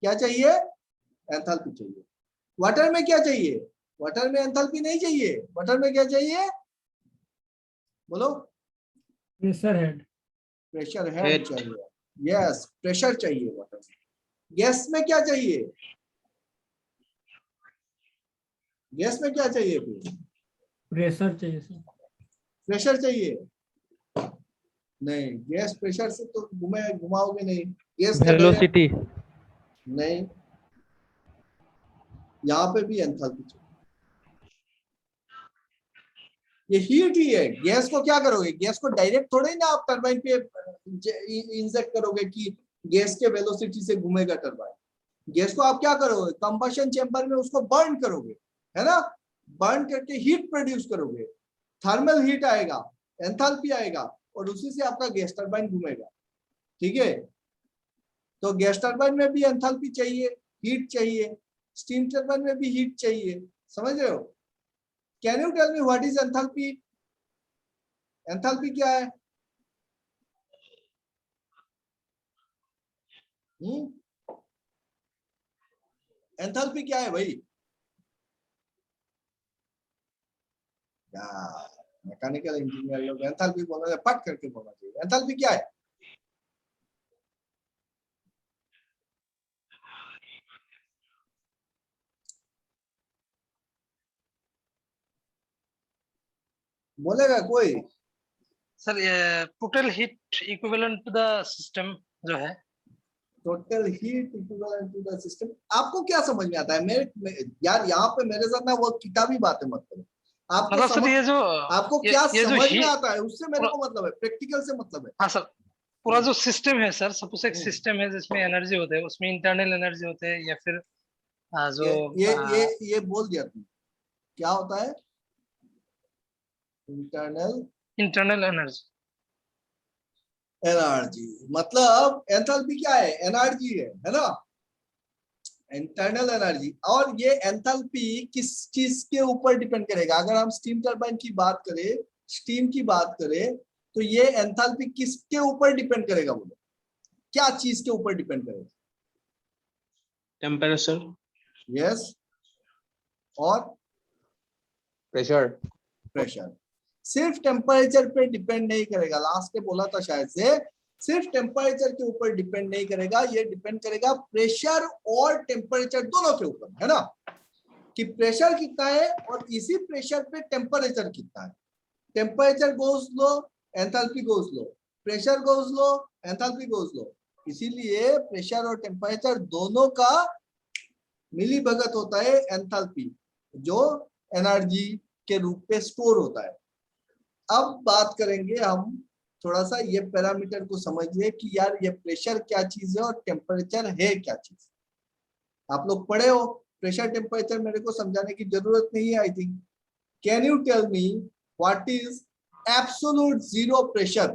क्या चाहिए, एंथैल्पी चाहिए। वाटर में क्या चाहिए, वाटर में एंथैल्पी नहीं चाहिए, वाटर में क्या चाहिए, बोलो, प्रेशर हेड। प्रेशर हेड चाहिए। यस, प्रेशर चाहिए वाटर में। गैस में क्या चाहिए, गैस में क्या चाहिए, फिर प्रेशर चाहिए सर। प्रेशर चाहिए। नहीं, गैस प्रेशर से तो घुमाओगे नहीं, गैस का direct- वेलोसिटी। नहीं, यहाँ पे भी एंथैल्पी चाहिए। ये हीट ही है। गैस को क्या करोगे, गैस को डायरेक्ट थोड़े ही ना आप टरबाइन पे इंजेक्ट करोगे कि गैस के वेलोसिटी से घूमेगा टरबाइन। गैस को आप क्या करोगे, कंबशन चेंबर में उसको बर्न करोगे, है ना, बर्न करके हीट प्रोड्यूस करोगे, थर्मल हीट आएगा, एंथैल्पी आएगा, और उसी से आपका गैस टरबाइन घूमेगा। ठीक है, तो गैस टरबाइन में भी एंथैल्पी चाहिए, हीट चाहिए, स्टीम टरबाइन में भी हीट चाहिए। समझ रहे हो? Can you tell me what is enthalpy? Enthalpy क्या है? एंथैल्पी क्या है भाई? मैकेनिकल इंजीनियर लोग एंथैल्पी बोलना है, पट करके बोलना चाहिए। एंथैल्पी क्या है? बोलेगा कोई? Sir total heat equivalent to the system जो है। Total heat equivalent to the system. आपको क्या समझ में आता है? यार यहाँ पे मेरे साथ ना वो किताबी बातें मत करो। आपको मतलब सर समझ, ये जो आपको ये, क्या ये जो समझ में हीट, आता है उससे मेरे को मतलब है, प्रैक्टिकल से मतलब है। हाँ सर, पूरा जो सिस्टम है सर, सपोज एक हम्म। सिस्टम है जिसमें एनर्जी होते हैं, उसमें इंटरनल एनर्जी होते हैं या फिर जो ये बोल दिया तुमने, क्या होता है इंटरनल इंटरनल एनर्जी। एनर्जी? मतलब एंथैल्पी क्या है, एनर्जी है ना, इंटरनल एनर्जी। और ये एंथैल्पी किस चीज के ऊपर डिपेंड करेगा? अगर हम स्टीम टरबाइन की बात करें, स्टीम की बात करें, तो ये एंथैल्पी किसके ऊपर डिपेंड करेगा? बोलो, क्या चीज के ऊपर डिपेंड करेगा? टेम्परेचर, यस, और प्रेशर। प्रेशर। सिर्फ टेम्परेचर पे डिपेंड नहीं करेगा, लास्ट पे बोला था शायद से, सिर्फ टेम्परेचर के ऊपर डिपेंड नहीं करेगा, ये डिपेंड करेगा प्रेशर और टेम्परेचर दोनों के ऊपर, है ना, कि प्रेशर कितना है और इसी प्रेशर पे टेम्परेचर कितना है। टेम्परेचर गोज लो, एंथैल्पी गोज लो, प्रेशर गोज लो, एंथैल्पी गोज लो। इसीलिए प्रेशर और टेम्परेचर दोनों का मिली भगत होता है एंथैल्पी, जो एनर्जी के रूप में स्टोर होता है। अब बात करेंगे हम थोड़ा सा ये पैरामीटर को समझिए कि यार ये प्रेशर क्या चीज है और टेम्परेचर है क्या चीज। आप लोग पढ़े हो, प्रेशर टेम्परेचर मेरे को समझाने की जरूरत नहीं है I think. Can you tell me what is absolute zero pressure?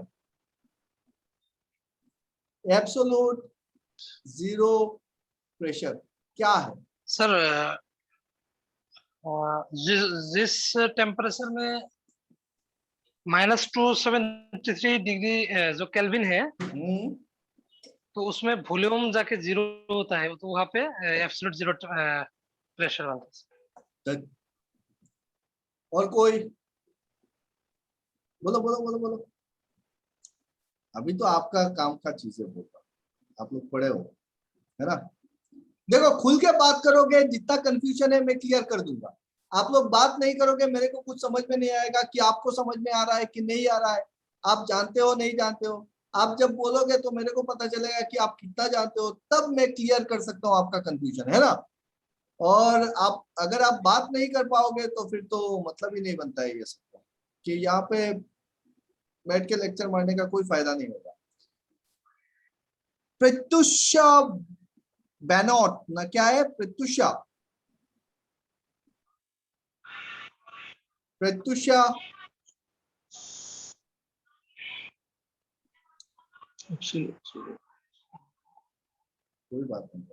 Absolute zero pressure क्या है? सर जिस टेम्परेचर में -273 डिग्री जो केल्विन है, तो उसमें वॉल्यूम जाके जीरो होता है, तो वहां पे एब्सोल्यूट जीरो प्रेशर आता है। और कोई? बोलो बोलो बोलो बोलो। अभी तो आपका काम का चीजें होगा, आप लोग पढ़े हो, है ना। देखो खुल के बात करोगे, जितना कंफ्यूजन है मैं क्लियर कर दूंगा। आप लोग बात नहीं करोगे, मेरे को कुछ समझ में नहीं आएगा कि आपको समझ में आ रहा है कि नहीं आ रहा है, आप जानते हो नहीं जानते हो। आप जब बोलोगे तो मेरे को पता चलेगा कि आप कितना जानते हो, तब मैं क्लियर कर सकता हूँ आपका कंफ्यूजन, है ना। और आप अगर आप बात नहीं कर पाओगे तो फिर तो मतलब ही नहीं बनता है ये सब, कि यहाँ पे बैठ के लेक्चर मारने का कोई फायदा नहीं होगा। प्रत्युषा बैनॉट ना, क्या है प्रत्युषा? प्रत्युषा कोई बात नहीं,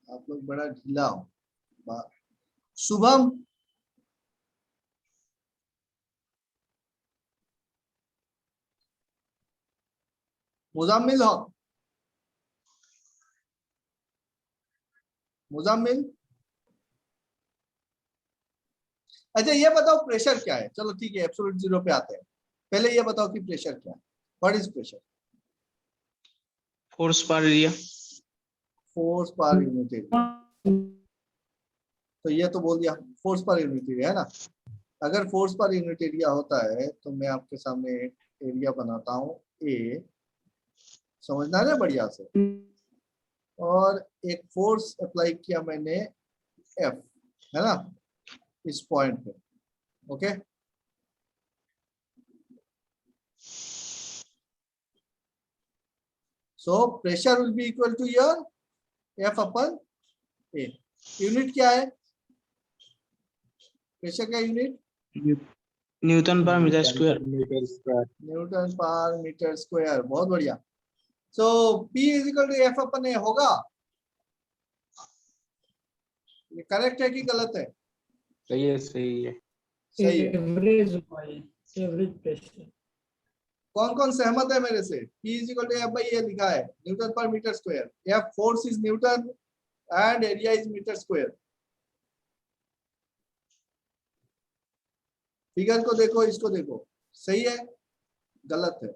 आप लोग बड़ा ढीला हो। शुभम मुजाम्मिल हक, मुजाम्मिल। अच्छा ये बताओ प्रेशर क्या है? चलो ठीक है, एब्सोल्यूट जीरो पे आते हैं। पहले ये बताओ कि प्रेशर क्या है? What is pressure? फोर्स पर area. Force per unit area. तो ये तो बोल दिया, फोर्स पर यूनिट एरिया है ना। अगर फोर्स पर यूनिट एरिया होता है तो मैं आपके सामने एरिया बनाता हूँ ए, समझना है ना बढ़िया से, और एक फोर्स अप्लाई किया मैंने एफ, है ना, इस पॉइंट पे। Okay, so pressure will be equal to your F upon A. Unit क्या है प्रेशर का? Unit newton per metre square. Newton per metre square. बहुत बढ़िया। So P is equal to F upon A होगा। ये करेक्ट है कि गलत है? सही है, सही है। सही है। Average average pressure. कौन कौन सहमत है मेरे से? P is equal to F by A लिखा है, newton per metre square. F force is newton and area is metre square. Figure को देखो, इसको देखो, सही है गलत है?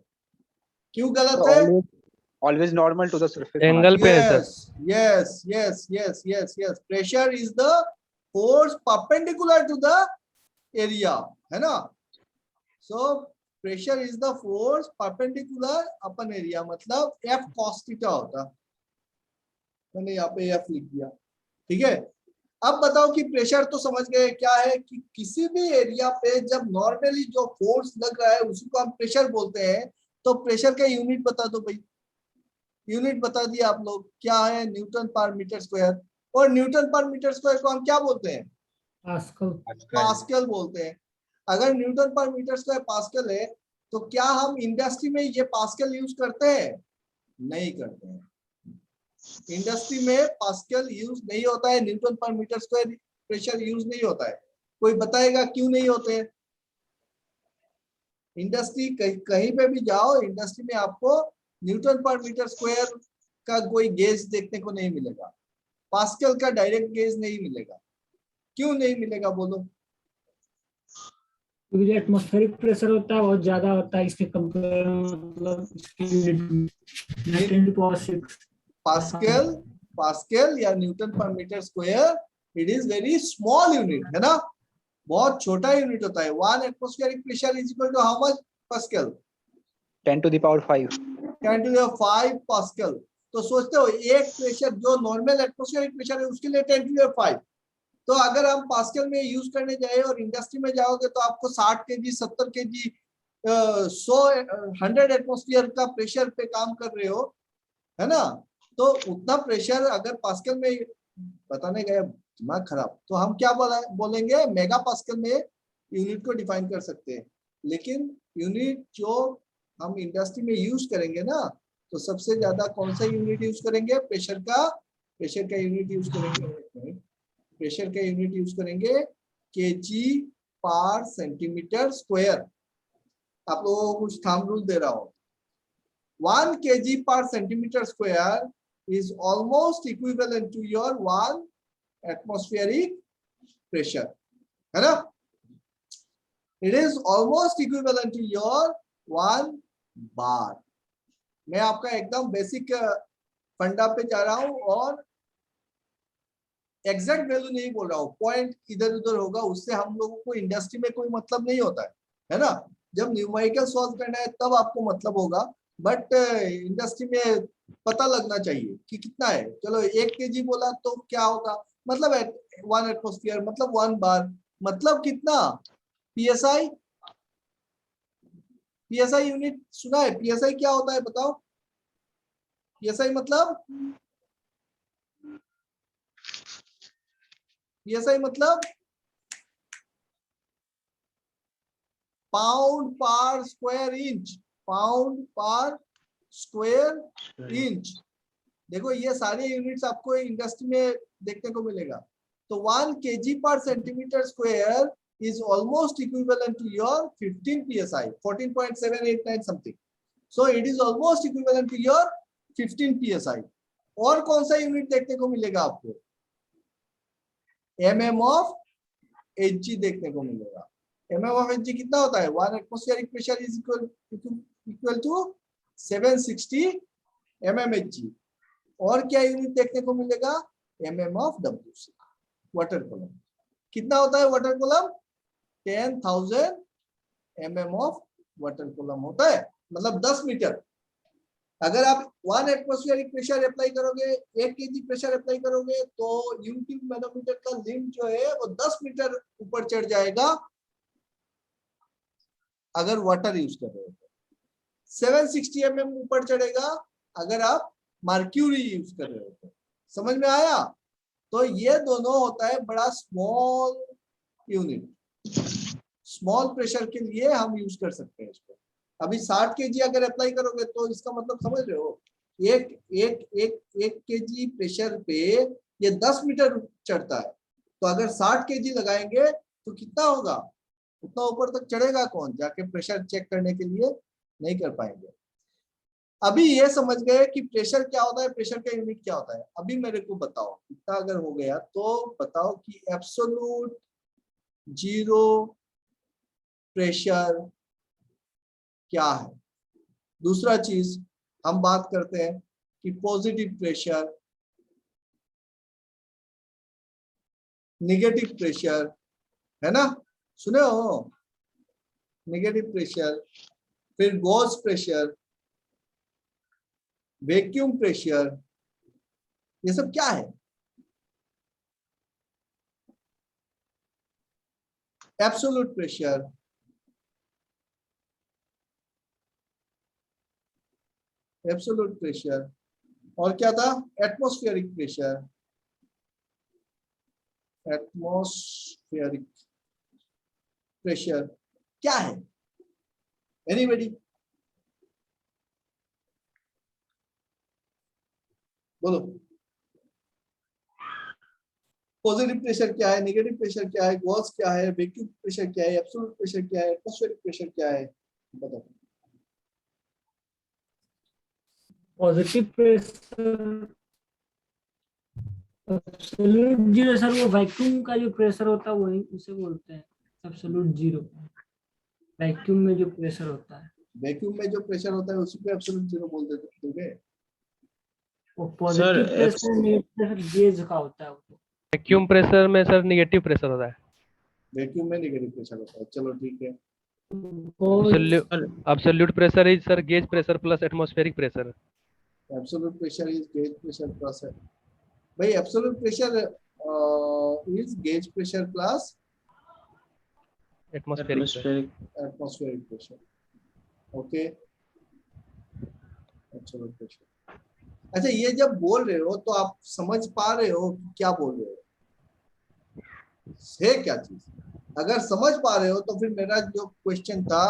क्यों गलत है? Always normal to the surface. Angle पे है sir. yes yes yes yes yes pressure is the force perpendicular to the area, है ना। so pressure is the force perpendicular upon area, मतलब f cos theta होता। मैंने यहाँ पे f लिख दिया, ठीक है। अब बताओ कि प्रेशर तो समझ गए क्या है, कि किसी भी एरिया पे जब नॉर्मली जो फोर्स लग रहा है उसी को हम प्रेशर बोलते हैं। तो प्रेशर का यूनिट बता दो भाई। यूनिट बता दिया आप लोग, क्या है? Newton per metre square. और न्यूटन पर मीटर स्क्वायर को हम क्या बोलते हैं? पास्कल। पास्कल बोलते हैं। अगर Newton per metre square pascal है तो क्या हम इंडस्ट्री में ये पास्कल यूज करते हैं? नहीं करते हैं। इंडस्ट्री में पास्कल यूज नहीं होता है, newton per metre square pressure use नहीं होता है। कोई बताएगा क्यों नहीं होते? इंडस्ट्री कहीं पे भी जाओ, इंडस्ट्री में आपको न्यूटन पर मीटर स्क्वायर का कोई गेज देखने को नहीं मिलेगा, पास्कल का डायरेक्ट गेज नहीं मिलेगा। क्यों नहीं मिलेगा बोलो? क्योंकि जो एटमॉस्फेरिक प्रेशर होता है बहुत ज्यादा होता है इसके कंपेयर, मतलब इसकी यूनिट 10⁻⁶ पास्कल, पास्कल या newton per metre square, it is very small unit, है ना, बहुत छोटा यूनिट होता है। 1 atmospheric pressure is equal to how much pascal? 10 to the power 5. 10 to the 5 pascal. तो सोचते हो एक प्रेशर जो नॉर्मल एटमॉस्फेरिक प्रेशर है उसके लिए 10 to the 5। तो अगर हम पास्कल में यूज करने जाए और इंडस्ट्री में जाओगे तो आपको 60 kg 70 kg 100 एटमॉस्फेयर का प्रेशर पे काम कर रहे हो, है ना। तो उतना प्रेशर अगर पास्कल में बताने गए, दिमाग खराब। तो हम क्या बोलेंगे? मेगा पास्कल में यूनिट को डिफाइन कर सकते हैं। लेकिन यूनिट जो हम इंडस्ट्री में यूज करेंगे ना, तो सबसे ज्यादा कौन सा यूनिट यूज करेंगे? प्रेशर का यूनिट यूज करेंगे। प्रेशर का यूनिट यूज करेंगे केजी पर सेंटीमीटर स्क्वायर। आप लोगों को कुछ थंब रूल दे रहा हूं। 1 kg per centimeter square is almost equivalent to your 1 atmospheric pressure, है ना। It is almost equivalent to your 1 bar। मैं आपका एकदम बेसिक फंडा पे जा रहा हूं और एग्जैक्ट वैल्यू नहीं बोल रहा हूं, पॉइंट इधर उधर होगा, उससे हम लोगों को इंडस्ट्री में कोई मतलब नहीं होता है ना। जब न्यूमेरिकल सॉल्व करना है तब आपको मतलब होगा, बट इंडस्ट्री में पता लगना चाहिए कि कितना है। चलो 1 kg बोला तो क्या होगा? मतलब 1 एटमॉस्फेयर, मतलब 1 बार, मतलब कितना? पीएसआई। पीएसआई यूनिट सुना है? पीएसआई क्या होता है बताओ? पीएसआई मतलब, पीएसआई मतलब पाउंड पर स्क्वायर इंच। पाउंड पर स्क्वायर इंच। देखो ये सारे यूनिट्स आपको इंडस्ट्री में देखने को मिलेगा। तो 1 kg per centimetre square is almost equivalent to your 15 psi, 14.789 something। So it is almost equivalent to your 15 psi। और कौन सा यूनिट देखने को मिलेगा आपको? mm ऑफ Hg देखने को मिलेगा। mm ऑफ Hg कितना होता है? 1 atmospheric pressure is equal to 760 mmHg। और क्या यूनिट देखने को मिलेगा? mm of Wc, water column. कितना होता है water column? 10,000 mm of water column होता है, मतलब 10 मीटर। अगर आप 1 एटमॉस्फेरिक प्रेशर अप्लाई करोगे, 1 kg प्रेशर अप्लाई करोगे, तो यूनिटी मैनोमीटर का लिमिट जो है वो 10 मीटर ऊपर चढ़ जाएगा अगर वाटर यूज कर रहे हो। 760 mm ऊपर चढ़ेगा अगर आप मर्क्यूरी यूज कर रहे हो। समझ में आया? तो ये दोनों होता है बड़ा स्मॉल यूनिट। स्मॉल प्रेशर के लिए हम यूज कर सकते हैं इसको। अभी 60 kg अगर अप्लाई करोगे तो इसका मतलब समझ रहे हो, एक kg प्रेशर पे ये 10 मीटर चढ़ता है। तो अगर 60 kg लगाएंगे तो कितना होगा? उतना ऊपर तक चढ़ेगा कौन? जाके प्रेशर चेक करने के लिए नहीं कर पाएंगे। अभी ये समझ गए कि प्रेशर क्या होता है, प्रेशर का यूनिट क्या होता है। अभी मेरे को बताओ, इतना अगर हो गया तो बताओ कि एब्सोल्यूट जीरो प्रेशर क्या है। दूसरा चीज हम बात करते हैं कि पॉजिटिव प्रेशर, नेगेटिव प्रेशर, है ना? सुने हो? नेगेटिव प्रेशर, फिर गॉस प्रेशर, वैक्यूम प्रेशर, ये सब क्या है? एब्सोल्यूट प्रेशर, एब्सोल्यूट प्रेशर, और क्या था? एटमॉस्फेरिक प्रेशर, एटमॉस्फेरिक प्रेशर क्या है? एनीबॉडी? बोलो। पॉजिटिव प्रेशर क्या है, नेगेटिव प्रेशर क्या है, गॉस क्या है, वैक्यूम प्रेशर क्या है, एब्सोल्यूट प्रेशर क्या है, एटमॉस्फेरिक प्रेशर क्या है? बताओ। Positive pressure absolute zero sir, वो वैक्यूम का जो प्रेशर होता है वही उसे बोलते हैं एब्सोल्यूट जीरो। वैक्यूम में जो प्रेशर होता है, वैक्यूम में जो प्रेशर होता है उसी को एब्सोल्यूट जीरो बोल दोगे। वो positive pressure negative pressure gauge का होता है। वैक्यूम प्रेशर में सर निगेटिव प्रेशर होता है। वैक्यूम में नेगेटिव प्रेशर होता है। चलो ठीक है। Absolute pressure is sir gauge pressure plus atmospheric pressure. Absolute pressure is gauge pressure plus, भाई absolute pressure is gauge pressure plus atmospheric pressure. Okay, absolute pressure. अच्छा, ये जब बोल रहे हो तो आप समझ पा रहे हो कि क्या बोल रहे हो, है क्या चीज? अगर समझ पा रहे हो तो फिर मेरा जो क्वेश्चन था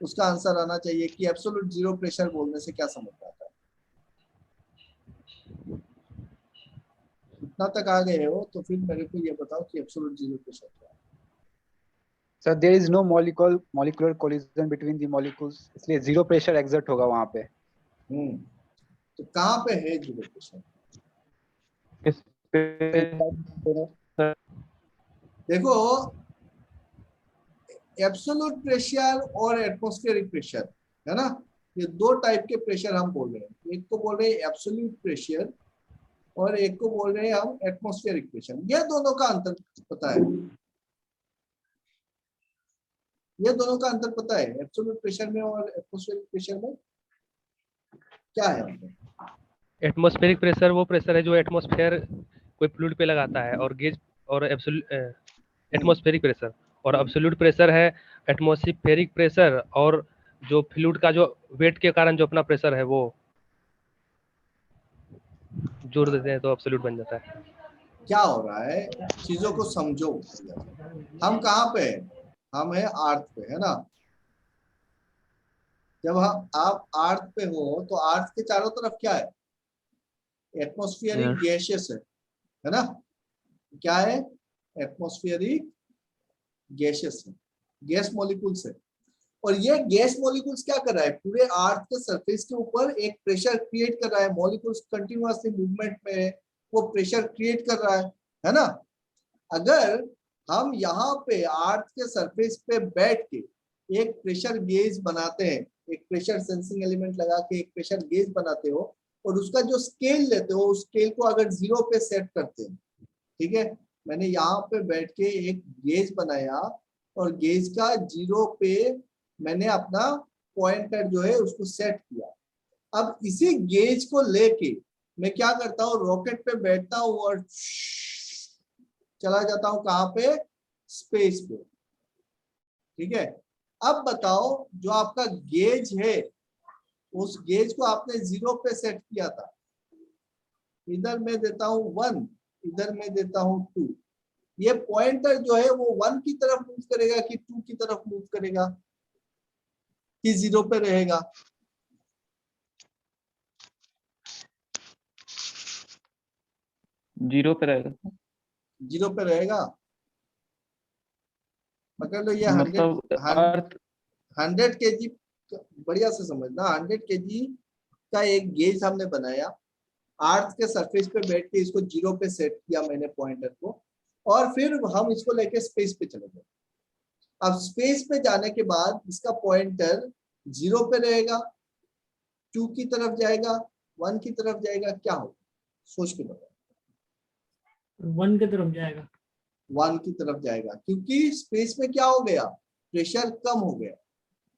उसका आंसर आना चाहिए कि एब्सोल्यूट जीरो प्रेशर बोलने से क्या समझ आता है। इतना तक आ गए हो तो फिर मेरे को ये बताओ कि एब्सोल्यूट जीरो प्रेशर क्या है। Sir there is no molecular collision between the molecules, इसलिए जीरो प्रेशर एग्जर्ट होगा वहां पे। तो कहाँ पे है जीरो प्रेशर? देखो, एब्सोल्यूट प्रेशर और एटमॉस्फेरिक प्रेशर है ना, ये दो टाइप के प्रेशर हम बोल रहे हैं। एक को बोल रहे हैं एब्सोल्यूट प्रेशर और एक को बोल रहे हैं हम एटमॉस्फेरिक प्रेशर। ये दोनों का अंतर पता है? ये दोनों का अंतर पता है? एब्सोल्यूट प्रेशर में और एटमॉस्फेरिक प्रेशर में क्या है अंतर? एटमॉस्फेरिक प्रेशर वो प्रेशर है जो एटमॉस्फेयर कोई फ्लूइड पे लगाता है, और गेज और एटमॉस्फेरिक प्रेशर, और एब्सोल्यूट प्रेशर है एटमॉस्फेरिक प्रेशर और जो फ्लूइड का जो वेट के कारण जो अपना प्रेशर है वो जोड़ देते हैं तो एब्सोल्यूट बन जाता है। क्या हो रहा है, चीजों को समझो। हम कहाँ पे हैं? हम है अर्थ पे, है ना? जब आप अर्थ पे हो तो अर्थ के चारों तरफ क्या है? एटमॉस्फेरिक गैसेस है ना? क्या है? एटमॉस्फेरिक गैसेस है, गैस मॉलिक्यूल्स है। और ये गैस मॉलिक्यूल्स क्या कर रहा है, पूरे अर्थ के सरफेस के ऊपर एक प्रेशर क्रिएट कर रहा है, मॉलिक्यूल्स कंटिन्यूअसली मूवमेंट में है, वो प्रेशर क्रिएट कर रहा है ना। अगर हम यहाँ पे अर्थ के सरफेस पे बैठ के एक प्रेशर गेज बनाते हैं, एक प्रेशर सेंसिंग एलिमेंट लगा के एक प्रेशर गेज बनाते हो और उसका जो स्केल लेते हो, उस स्केल को अगर 0 पे सेट करते हैं, ठीक है, मैंने यहाँ पे बैठ के एक गेज बनाया और गेज का 0 पे मैंने अपना पॉइंटर जो है उसको सेट किया। अब इसी गेज को लेके मैं क्या करता हूँ, रॉकेट पे बैठता हूँ और चला जाता हूँ कहाँ पे, स्पेस पे, ठीक है। अब बताओ जो आपका गेज है, उस गेज को आपने 0 पे सेट किया था, इधर मैं देता हूँ 1, इधर मैं देता हूँ 2, ये पॉइंटर जो है वो 1 की तरफ मूव करेगा कि 2 की तरफ मूव करेगा कि 0 पे रहेगा? 0 पे रहेगा 0 पे रहेगा। पकड़ लो, ये मतलब अर्थ 100 kg, बढ़िया से समझना, 100 kg का एक गेज हमने बनाया, अर्थ के सरफेस पे बैठ के इसको 0 पे सेट किया मैंने पॉइंटर को, और फिर हम इसको लेके स्पेस पे चले गए। अब स्पेस पे जाने के बाद इसका पॉइंटर 0 पे रहेगा, 2 की तरफ जाएगा, 1 की तरफ जाएगा, क्या होगा सोच के बताओ? 1 की तरफ जाएगा। 1 की तरफ जाएगा, क्योंकि स्पेस में क्या हो गया, प्रेशर कम हो गया,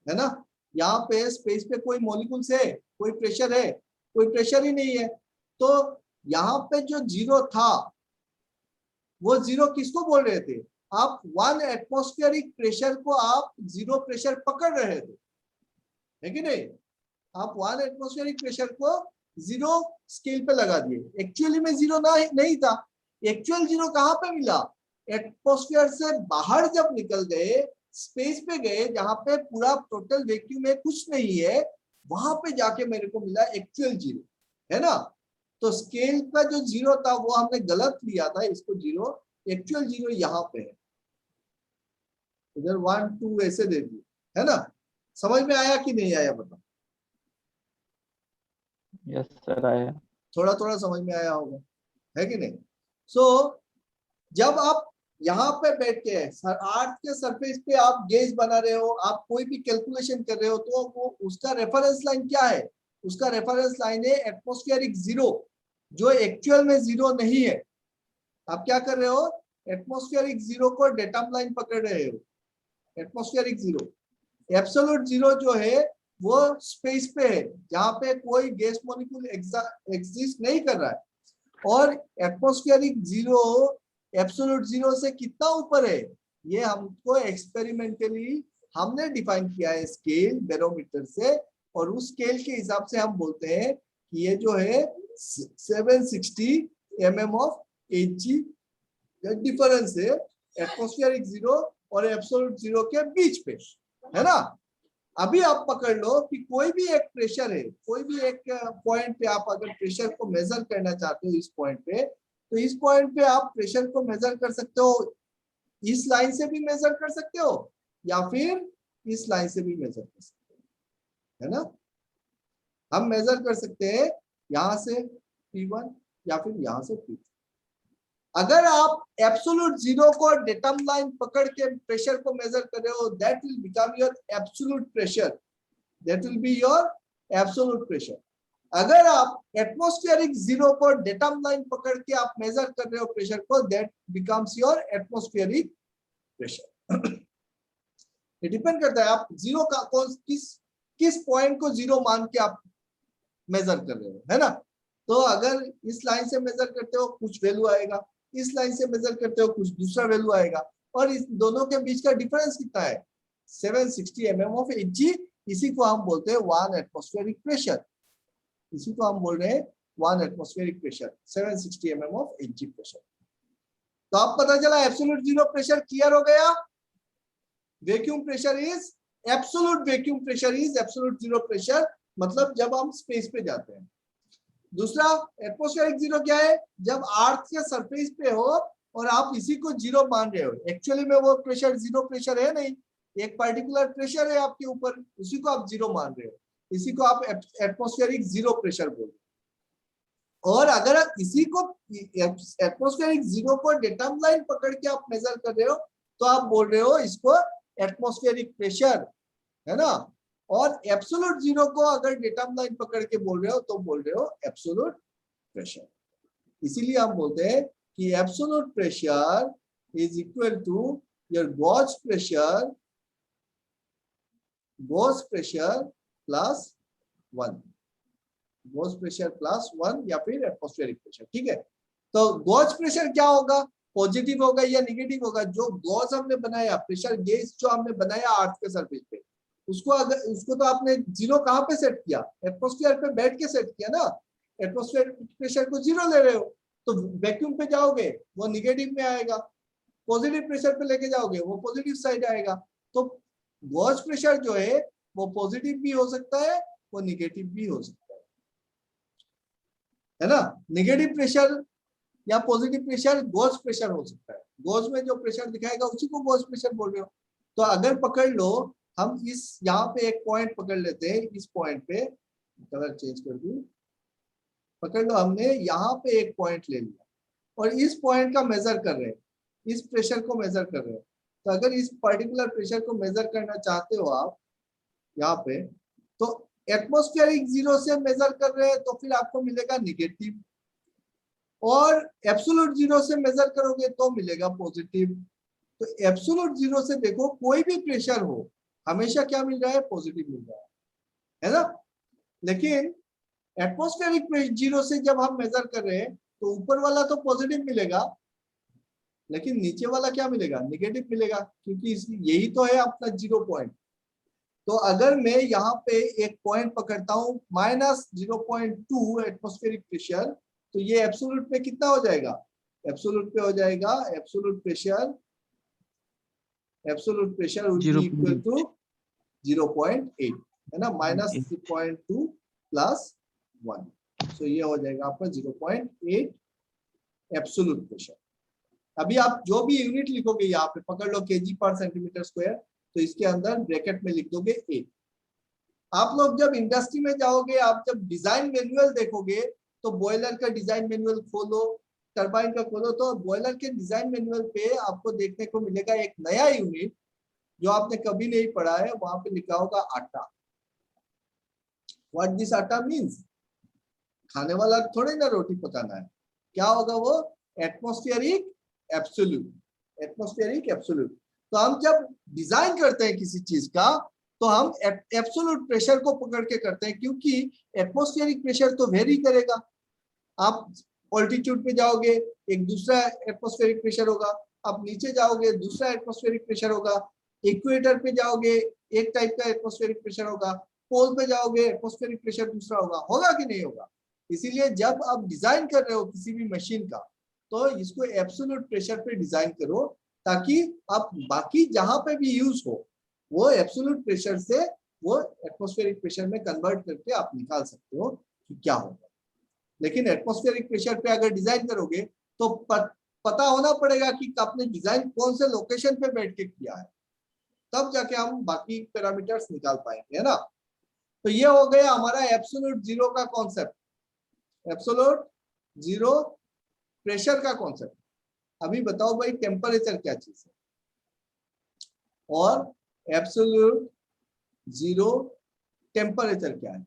है ना। यहाँ पे स्पेस पे कोई मॉलिक्यूल्स है, कोई प्रेशर है, कोई प्रेशर ही नहीं है। तो यहाँ पे जो 0 था, वो 0 किसको बोल रहे थे, आप 1 एटमॉस्फेरिक प्रेशर को आप 0 प्रेशर पकड़ रहे थे, है कि नहीं। आप 1 एटमॉस्फेरिक प्रेशर को 0 स्केल पे लगा दिए, एक्चुअली में 0 नहीं था। एक्चुअल 0 कहाँ पे मिला, एटमॉस्फेयर से बाहर जब निकल गए, स्पेस पे गए, जहां पे पूरा टोटल वैक्यूम है, कुछ नहीं है, वहां पे जाके मेरे को मिला एक्चुअल 0, है ना। तो स्केल का जो 0 था वो हमने गलत लिया था, इसको 0, एक्चुअल 0 यहाँ पे है, इधर 1 2 ऐसे दे दिए, है ना। समझ में आया कि नहीं आया बताओ? यस सर आया। थोड़ा थोड़ा समझ में आया होगा, है कि नहीं। सो जब आप यहाँ पे बैठ के अर्थ के सरफेस पे आप गेज बना रहे हो, आप कोई भी कैलकुलेशन कर रहे हो, तो वो उसका रेफरेंस लाइन क्या है, उसका रेफरेंस लाइन है एटमॉस्फेरिक 0, जो एक्चुअल में 0 नहीं है। आप क्या कर रहे हो, एटमॉस्फेरिक 0 को डेटम लाइन पकड़ रहे हो, एटमॉस्फेरिक 0। एब्सोल्यूट 0 जो है वो स्पेस पे है, जहां पे कोई गैस मॉलिक्यूल एग्जिस्ट नहीं कर रहा है, और एटमॉस्फेरिक 0 एब्सोल्यूट 0 से कितना ऊपर है, ये हमको एक्सपेरिमेंटली हमने डिफाइन किया है स्केल बैरोमीटर से, और उस स्केल के हिसाब से हम बोलते हैं कि ये जो है 760 mm ऑफ Hg डिफरेंस है एटमॉस्फेरिक 0 और एब्सोल्यूट 0 के बीच पे, है ना। अभी आप पकड़ लो कि कोई भी एक प्रेशर है, कोई भी एक पॉइंट पे आप अगर प्रेशर को मेजर करना चाहते हो इस पॉइंट पे, तो इस पॉइंट पे आप प्रेशर को मेजर कर सकते हो, इस लाइन से भी मेजर कर सकते हो या फिर इस लाइन से भी मेजर कर सकते हो, है ना। हम मेजर कर सकते हैं यहाँ से P1 या फिर यहाँ से P2। अगर आप एब्सोल्यूट 0 को डेटम लाइन पकड़ के प्रेशर को मेजर कर रहे हो, that will become your absolute pressure, that will be your absolute pressure. अगर आप एटमॉस्फेरिक 0 को डेटम लाइन पकड़ के आप मेजर कर रहे हो प्रेशर को, that becomes your atmospheric pressure. ये डिपेंड करता है आप 0 का किस पॉइंट को 0 मान के आप मेजर कर रहे हो, है ना। तो अगर इस लाइन से मेजर करते हो कुछ वैल्यू आएगा, इस लाइन से मेजर करते हो कुछ दूसरा वैल्यू आएगा, और इस दोनों के बीच का डिफरेंस कितना है, 760 mm ऑफ Hg। इसी को हम बोलते हैं 1 एटमॉस्फेरिक प्रेशर, इसी को हम बोल रहे हैं 1 atmospheric pressure, 760 mm of Hg pressure. तो आप पता चला एब्सोल्यूट 0 प्रेशर क्लियर हो गया। Vacuum pressure is absolute, vacuum pressure is absolute 0 pressure, मतलब जब हम स्पेस पे जाते हैं। दूसरा एटमॉस्फेरिक 0 क्या है, जब अर्थ के सरफेस पे हो और आप इसी को 0 मान रहे हो, एक्चुअली में वो प्रेशर 0 प्रेशर है नहीं, एक पर्टिकुलर प्रेशर है आपके ऊपर, उसी को आप जीरो मान रहे हो, इसी को आप एटमॉस्फेरिक जीरो प्रेशर बोल रहे हो। और अगर आप इसी को एटमॉस्फेरिक जीरो को डेटम लाइन पकड़ के आप मेजर कर रहे हो तो आप बोल रहे हो इसको एटमॉस्फेरिक प्रेशर, है ना। और एब्सोल्यूट जीरो को अगर डेटम लाइन पकड़ के बोल रहे हो तो बोल रहे हो एब्सोल्यूट प्रेशर। इसीलिए हम बोलते हैं कि absolute pressure is equal to your gauge pressure plus 1, gauge pressure plus 1 या फिर एटमॉस्फेरिक प्रेशर, ठीक है। तो गॉज प्रेशर क्या होगा, पॉजिटिव होगा या निगेटिव होगा। जो गॉज हमने बनाया, प्रेशर गेज जो हमने बनाया अर्थ के सरफेस पे, उसको तो आपने जीरो कहाँ पे सेट किया, एटमॉस्फेयर पे बैठ के सेट किया ना। एटमॉस्फेयर प्रेशर को जीरो ले रहे हो तो वैक्यूम पे जाओगे वो निगेटिव में आएगा, पॉजिटिव प्रेशर पे लेके जाओगे वो पॉजिटिव साइड आएगा। तो गॉज प्रेशर जो है वो पॉजिटिव भी हो सकता है, वो निगेटिव भी हो सकता है ना। निगेटिव प्रेशर या पॉजिटिव प्रेशर गॉज प्रेशर हो सकता है। गॉज में जो प्रेशर दिखाएगा उसी को गॉज प्रेशर बोल रहे हो। तो अगर पकड़ लो, हम इस यहाँ पे एक पॉइंट पकड़ लेते हैं, इस पॉइंट पे कलर चेंज कर दूं, पकड़ लो हमने यहाँ पे एक पॉइंट ले लिया और इस पॉइंट का मेजर कर रहे हैं, इस प्रेशर को मेजर कर रहे हैं। तो अगर इस पर्टिकुलर प्रेशर को मेजर करना चाहते हो आप यहाँ पे, तो एटमॉस्फेरिक जीरो से मेजर कर रहे हैं तो फिर आपको मिलेगा निगेटिव, और एब्सोल्यूट जीरो से मेजर करोगे तो मिलेगा पॉजिटिव। तो एब्सोल्यूट जीरो से देखो कोई भी प्रेशर हो हमेशा क्या मिल रहा है, पॉजिटिव मिल रहा है ना। लेकिन एटमॉस्फेरिक जीरो से जब हम मेजर कर रहे हैं तो ऊपर वाला तो पॉजिटिव मिलेगा लेकिन नीचे वाला क्या मिलेगा, निगेटिव मिलेगा, क्योंकि यही तो है अपना जीरो पॉइंट। तो अगर मैं यहाँ पे एक पॉइंट पकड़ता हूँ -0.2 एटमॉस्फेरिक प्रेशर, तो ये एब्सोल्यूट पे कितना हो जाएगा, एब्सोल्यूट पे हो जाएगा absolute pressure would be equal to 0.8, है ना, -0.2 + 1, so ये हो जाएगा आपका 0.8 एब्सोल्यूट प्रेशर। अभी आप जो भी यूनिट लिखोगे यहाँ पे पकड़ लो kg/cm², तो इसके अंदर ब्रैकेट में लिख दोगे 8। आप लोग जब इंडस्ट्री में जाओगे, आप जब डिजाइन मैनुअल देखोगे तो बॉयलर का डिजाइन मैनुअल खोलो, टरबाइन का खोलो, तो बॉयलर के डिजाइन मैनुअल पे आपको देखने को मिलेगा एक नया यूनिट जो आपने कभी नहीं पढ़ा है, वहां पे लिखा होगा आटा। व्हाट दिस आटा मीन्स, खाने वाला थोड़े ना रोटी पकाना है, क्या होगा वो, एटमॉस्फेरिक एब्सोल्यूट। तो हम जब डिजाइन करते हैं किसी चीज का तो हम एब्सोल्यूट प्रेशर को पकड़ के करते हैं, क्योंकि एटमॉस्फेरिक प्रेशर तो वेरी करेगा। आप ऑल्टीट्यूड पे जाओगे एक दूसरा एटमॉस्फेरिक प्रेशर होगा, आप नीचे जाओगे दूसरा एटमॉस्फेरिक प्रेशर होगा, इक्वेटर पे जाओगे एक टाइप का एटमॉस्फेरिक प्रेशर होगा, पोल पे जाओगे एटमॉस्फेरिक प्रेशर दूसरा होगा कि नहीं होगा। इसीलिए जब आप डिजाइन कर रहे हो किसी भी मशीन का तो इसको एब्सोल्यूट प्रेशर पे डिजाइन करो, ताकि आप बाकी जहां पे भी यूज हो वो एब्सोल्यूट प्रेशर से वो एटमॉस्फेरिक प्रेशर में कन्वर्ट करके आप निकाल सकते हो कि क्या होगा। लेकिन एटमॉस्फेरिक प्रेशर पे अगर डिजाइन करोगे तो पता होना पड़ेगा कि आपने डिजाइन कौन से लोकेशन पे बैठ के किया है, तब जाके हम बाकी पैरामीटर्स निकाल पाएंगे, है ना। तो ये हो गया हमारा एब्सोल्यूट जीरो का कॉन्सेप्ट, एब्सोल्यूट जीरो प्रेशर का कॉन्सेप्ट। अभी बताओ भाई टेम्परेचर क्या चीज है और एब्सोल्यूट जीरो टेम्परेचर क्या है।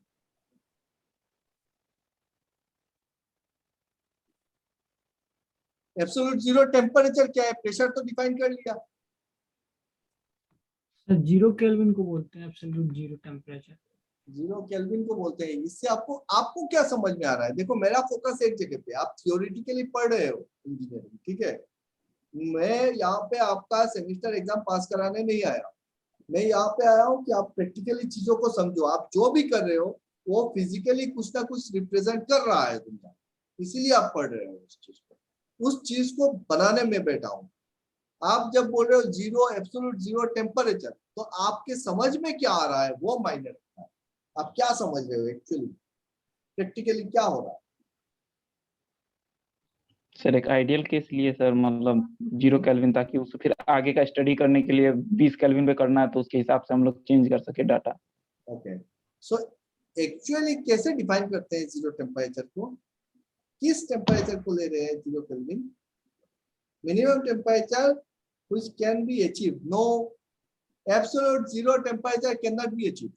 एब्सोल्यूट जीरो टेम्परेचर क्या है, प्रेशर तो डिफाइन कर लिया। सर 0 केल्विन को बोलते हैं एब्सोल्यूट जीरो टेम्परेचर। 0 केल्विन को बोलते हैं। इससे आपको क्या समझ में आ रहा है, देखो मेरा फोकस एक जगह पे, आप थियोरिटिकली पढ़ रहे हो इंजीनियरिंग, ठीक है। मैं यहाँ पे आपका सेमेस्टर एग्जाम पास कराने नहीं आया, मैं यहाँ पे आया हूँ कि आप प्रैक्टिकली चीजों को समझो। आप जो भी कर रहे हो वो फिजिकली कुछ ना कुछ रिप्रेजेंट कर रहा है दुनिया, इसीलिए आप पढ़ रहे हो उस चीज को, उस चीज को बनाने में बैठा हूँ। आप जब बोल रहे हो जीरो एब्सोल्यूट जीरो टेम्परेचर, तो आपके समझ में क्या आ रहा है वो मायने रखता है। आप क्या समझ रहे हो एक्चुअली, प्रैक्टिकली क्या हो रहा है। सर एक आइडियल केस लिए सर, मतलब 0 केल्विन, ताकि उसे फिर आगे का स्टडी करने के लिए 20 केल्विन पे करना है तो उसके हिसाब से हम लोग चेंज कर सके डाटा। ओके, सो एक्चुअली कैसे डिफाइन करते हैं जीरो टेम्परेचर को? किस टेम्परेचर को ले रहे हैं zero kelvin? Minimum temperature which can be achieved, no absolute zero temperature can not be achieved.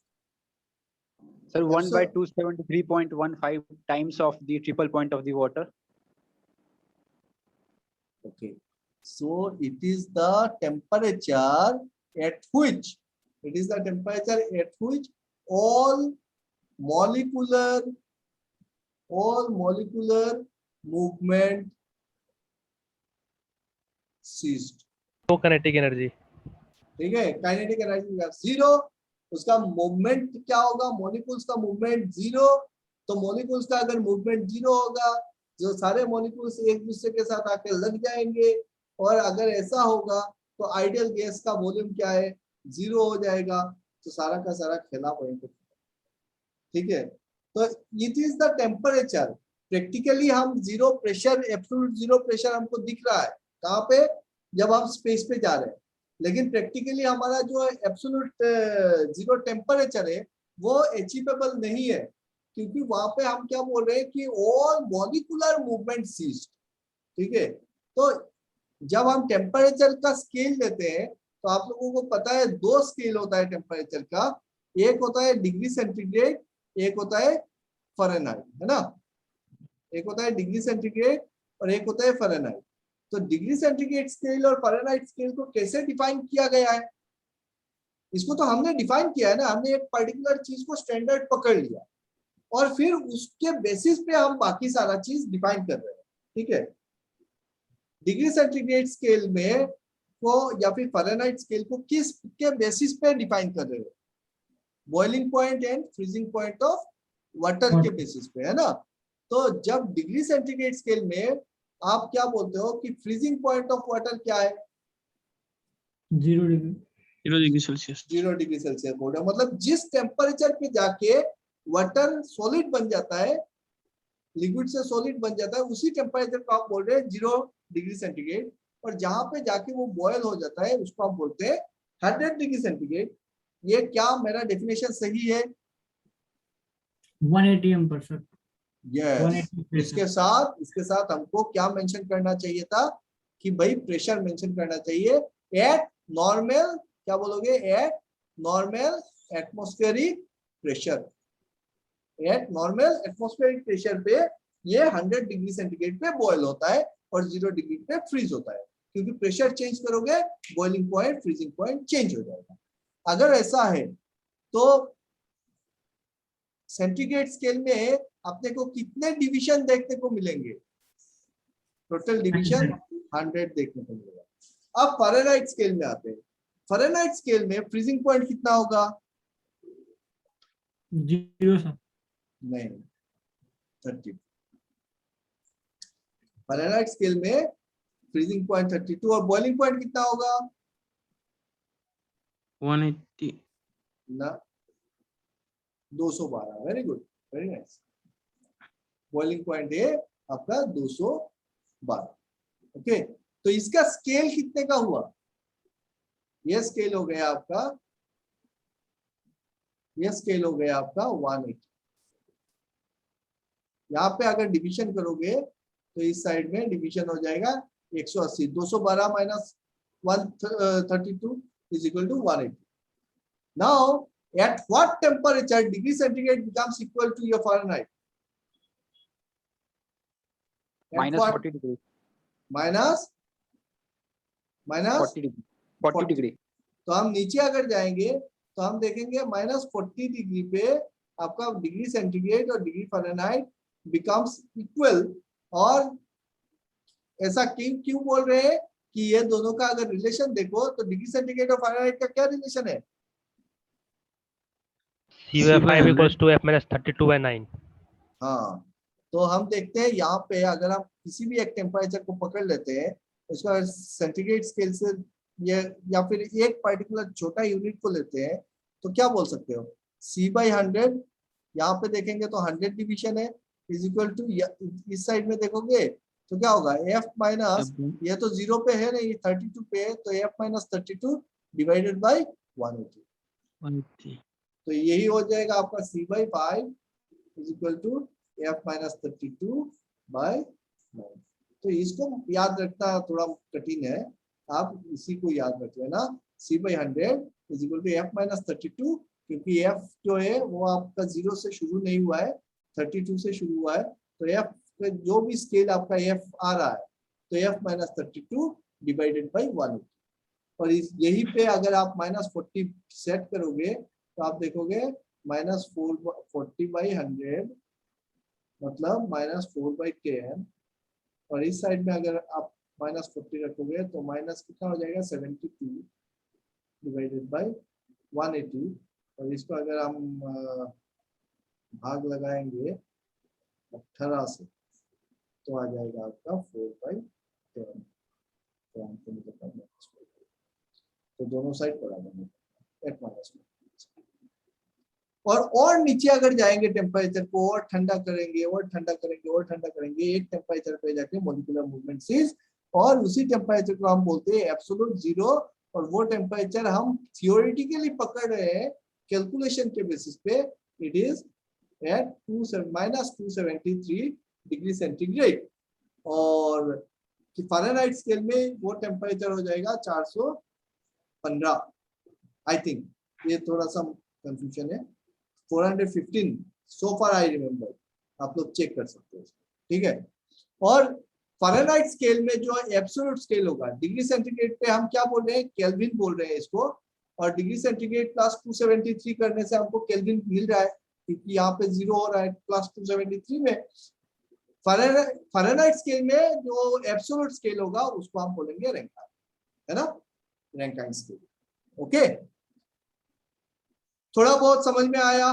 Sir, 1 So- by 273.15 times of the triple point of the water. Okay, so it is the temperature at which all molecular movement ceased. तो काइनेटिक एनर्जी, ठीक है, काइनेटिक एनर्जी का जीरो, उसका मूवमेंट क्या होगा? मॉलिक्यूल्स का मूवमेंट जीरो। तो मॉलिक्यूल्स का अगर मूवमेंट जीरो होगा, जो सारे मॉलिक्यूल्स एक दूसरे के साथ आके लग जाएंगे, और अगर ऐसा होगा तो आइडियल गैस का वॉल्यूम क्या है? जीरो हो जाएगा। तो सारा का सारा खेला वहीं पे। ठीक है, तो it is the temperature. Practically हम zero pressure, absolute zero pressure हमको दिख रहा है कहाँ पे? जब हम स्पेस पे जा रहे हैं। लेकिन प्रैक्टिकली हमारा जो एब्सोल्यूट जीरो टेम्परेचर है वो अचीवेबल नहीं है, क्योंकि वहां पे हम क्या बोल रहे हैं कि ऑल मॉलिक्यूलर मूवमेंट सीज्ड। ठीक है, तो जब हम टेम्परेचर का स्केल लेते हैं तो आप लोगों को पता है दो स्केल होता है टेम्परेचर का। एक होता है डिग्री सेंटीग्रेड, एक होता है फ़ारेनहाइट, है ना? एक होता है डिग्री सेंटीग्रेड और एक होता है फ़ारेनहाइट। तो डिग्री सेंटीग्रेड स्केल और फ़ारेनहाइट स्केल को कैसे डिफाइन किया गया है? इसको तो हमने डिफाइन किया है ना, हमने एक पर्टिकुलर चीज को स्टैंडर्ड पकड़ लिया और फिर उसके बेसिस पे हम बाकी सारा चीज डिफाइन कर रहे हैं। ठीक है, डिग्री सेंटीग्रेड स्केल में को या फिर फ़ारेनहाइट स्केल को किस के बेसिस पे डिफाइन कर रहे हो? Boiling point and freezing point of water के बेसिस पे, है ना? तो जब डिग्री सेंटीग्रेड स्केल में आप क्या बोलते हो कि फ्रीजिंग पॉइंट ऑफ वाटर क्या है? 0 degree, 0 degree Celsius. 0 degree Celsius बोल रहे हो, मतलब जिस टेम्परेचर पे जाके वाटर सॉलिड बन जाता है, लिक्विड से सॉलिड बन जाता है, उसी टेम्परेचर को आप बोल रहे हैं 0 डिग्री सेंटीग्रेड। और जहां पे जाके वो बॉयल हो जाता है उसको आप बोलते हैं 100 डिग्री सेंटीग्रेड। ये क्या मेरा डेफिनेशन सही है? 180 एम%। यस, इसके साथ हमको क्या मेंशन करना चाहिए था कि भाई प्रेशर मेंशन करना चाहिए एट नॉर्मल, क्या बोलोगे? Eight normal atmospheric pressure. Eight normal atmospheric pressure पे ये 100 डिग्री सेंटीग्रेड पे बॉयल होता है और 0 डिग्री पे फ्रीज होता है, क्योंकि प्रेशर चेंज करोगे boiling point, freezing point change हो जाएगा। अगर ऐसा है तो सेंटीग्रेड स्केल में अपने को कितने डिवीजन देखने को मिलेंगे? टोटल डिवीजन 100 देखने को मिलेगा। अब फ़ारेनहाइट स्केल में आते हैं। फ़ारेनहाइट स्केल में फ्रीजिंग पॉइंट कितना होगा? 0 सर, नहीं, 32। फ़ारेनहाइट स्केल में फ्रीजिंग पॉइंट 32 और बॉइलिंग पॉइंट कितना होगा? 180। ना, 212। Very good, very nice. Boiling point है आपका 212। ओके, तो इसका स्केल कितने का हुआ? यह स्केल हो गया आपका, यह स्केल हो गया आपका 180। यहाँ पे अगर डिवीजन करोगे तो इस साइड में डिवीजन हो जाएगा 180। 212 minus 132 is equal to 180। Now at what temperature degree centigrade becomes equal to your Fahrenheit? Minus 40 degree. minus 40 degree. 40 degree. तो हम नीचे अगर जाएंगे तो हम देखेंगे -40 डिग्री पे आपका डिग्री सेंटीग्रेड और डिग्री फ़ारेनहाइट बिकम्स इक्वल। और ऐसा क्यों बोल रहे हैं कि ये दोनों का अगर रिलेशन देखो तो डिग्री सेंटीग्रेड और फ़ारेनहाइट का क्या रिलेशन है? CF5 equals to F-32/9। हाँ, तो हम देखते हैं यहाँ पे अगर हम किसी भी एक टेम्परेचर को पकड़ लेते हैं, उसका सेंटीग्रेड स्केल से या फिर एक पर्टिकुलर छोटा यूनिट को लेते हैं, तो क्या बोल सकते हो? C/100, यहाँ पे देखेंगे तो 100 डिवीजन है, इज इक्वल टू, इस साइड में देखोगे तो क्या होगा f माइनस, अब ये तो 0 पे है नहीं, 32 पे है, तो f माइनस 32 डिवाइडेड बाई 180, 180 तो यही हो जाएगा आपका c/5 is equal to f minus 32 by 9। तो इसको याद रखना थोड़ा कठिन है, आप इसी को याद रख लेना, c/100 is equal to f minus 32, क्योंकि f जो है वो आपका 0 से शुरू नहीं हुआ है, 32 से शुरू हुआ है, तो f जो भी स्केल आपका f आ रहा है, तो f माइनस 32 डिवाइडेड बाई 180, और इस यही पे अगर आप माइनस 40 सेट करोगे तो आप देखोगे माइनस 40/100 मतलब माइनस 4/10, और इस साइड में अगर आप माइनस 40 रखोगे तो माइनस कितना हो जाएगा 72 डिवाइडेड बाई 180, और इसको अगर हम भाग लगाएंगे 18 से तो आ जाएगा आपका 4/10, तो दोनों साइड बराबर एट माइनस। और नीचे अगर जाएंगे टेम्परेचर को और ठंडा करेंगे और ठंडा करेंगे और ठंडा करेंगे, एक टेम्परेचर पे जाके मॉलिक्यूलर मूवमेंट सीज, और उसी टेम्परेचर को हम बोलते हैं एब्सोल्यूट जीरो, और वो टेम्परेचर हम थियोरेटिकली पकड़ रहे हैं कैलकुलेशन के बेसिस पे, it is at -273 degree centigrade, और फ़ारेनहाइट स्केल में वो टेम्परेचर हो जाएगा 415, आई थिंक ये थोड़ा सा कंफ्यूजन है, 415 सो फार आई रिमेम्बर, आप लोग चेक कर सकते हो, ठीक है। और फ़ारेनहाइट स्केल में जो एब्सोल्यूट स्केल होगा, डिग्री सेंटीग्रेड पे हम क्या बोल रहे हैं, केल्विन बोल रहे हैं इसको, और डिग्री सेंटीग्रेड प्लस 273 करने से हमको केल्विन मिल रहा है, क्योंकि यहाँ पे 0 हो रहा है प्लस 273 में। फ़ारेनहाइट स्केल में जो एब्सोल्यूट स्केल होगा उसको हम बोलेंगे रैंकाइन, है ना, रैंकाइन स्केल। ओके, थोड़ा बहुत समझ में आया?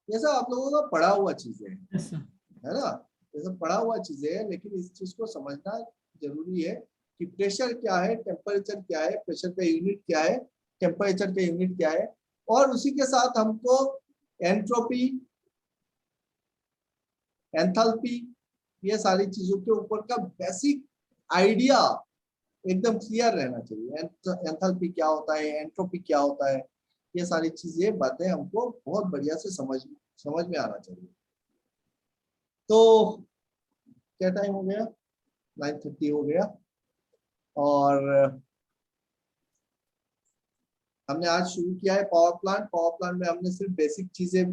ये सब आप लोगों का पढ़ा हुआ चीजें Yes, sir. है ना, ये सब पढ़ा हुआ चीजें है, लेकिन इस चीज को समझना जरूरी है कि प्रेशर क्या है, टेम्परेचर क्या है, प्रेशर का यूनिट क्या है, टेम्परेचर का यूनिट क्या है, और उसी के साथ हमको एंट्रोपी, एंथैल्पी, ये सारी चीजों के ऊपर का बेसिक आइडिया एकदम क्लियर रहना चाहिए। एंथैल्पी क्या होता है, एंट्रोपी क्या होता है, ये सारी चीजें बातें हमको बहुत बढ़िया से समझ में आना चाहिए। तो क्या टाइम हो गया, 9:30 हो गया, और हमने आज शुरू किया है पावर प्लांट। पावर प्लांट में हमने सिर्फ बेसिक चीजें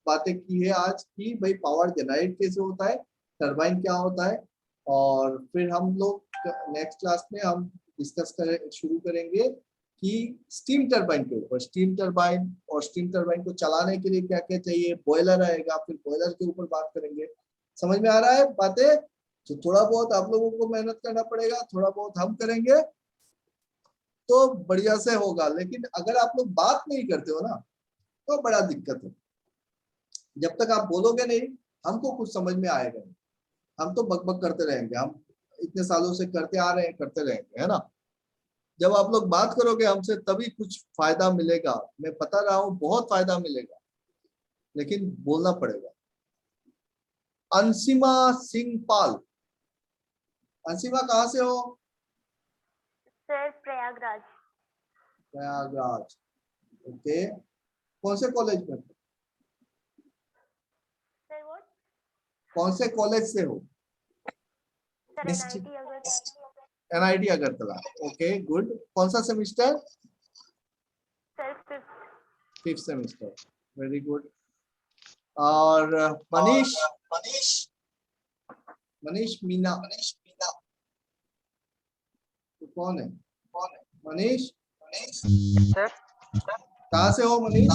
बातें की है आज की, भाई पावर जनरेट कैसे होता है, टरबाइन क्या होता है, और फिर हम लोग नेक्स्ट क्लास में हम डिस्कस शुरू करेंगे कि स्टीम टरबाइन के ऊपर, स्टीम टरबाइन और स्टीम टरबाइन को चलाने के लिए क्या क्या चाहिए, बॉयलर आएगा, फिर बॉयलर के ऊपर बात करेंगे। समझ में आ रहा है बातें? तो थोड़ा बहुत आप लोगों को मेहनत करना पड़ेगा, थोड़ा बहुत हम करेंगे तो बढ़िया से होगा, लेकिन अगर आप लोग बात नहीं करते हो ना तो बड़ा दिक्कत है। जब तक आप बोलोगे नहीं हमको कुछ समझ में आएगा नहीं, हम तो बकबक करते रहेंगे, हम इतने सालों से करते आ रहे हैं, करते रहेंगे, है ना। जब आप लोग बात करोगे हमसे तभी कुछ फायदा मिलेगा, मैं बता रहा हूँ बहुत फायदा मिलेगा, लेकिन बोलना पड़ेगा। अंशिमा सिंह पाल, अंशिमा कहाँ से हो? सर प्रयागराज। प्रयागराज, ओके। कौन से कॉलेज में? Sir what? कौन से कॉलेज से हो? Sir NIT Agartala. NIT Agartala, okay good. कौन सा semester? Sir 5th semester, very good. और मनीष, मनीष मीना, तो कौन है मनीष? सर कहाँ से हो मनीष?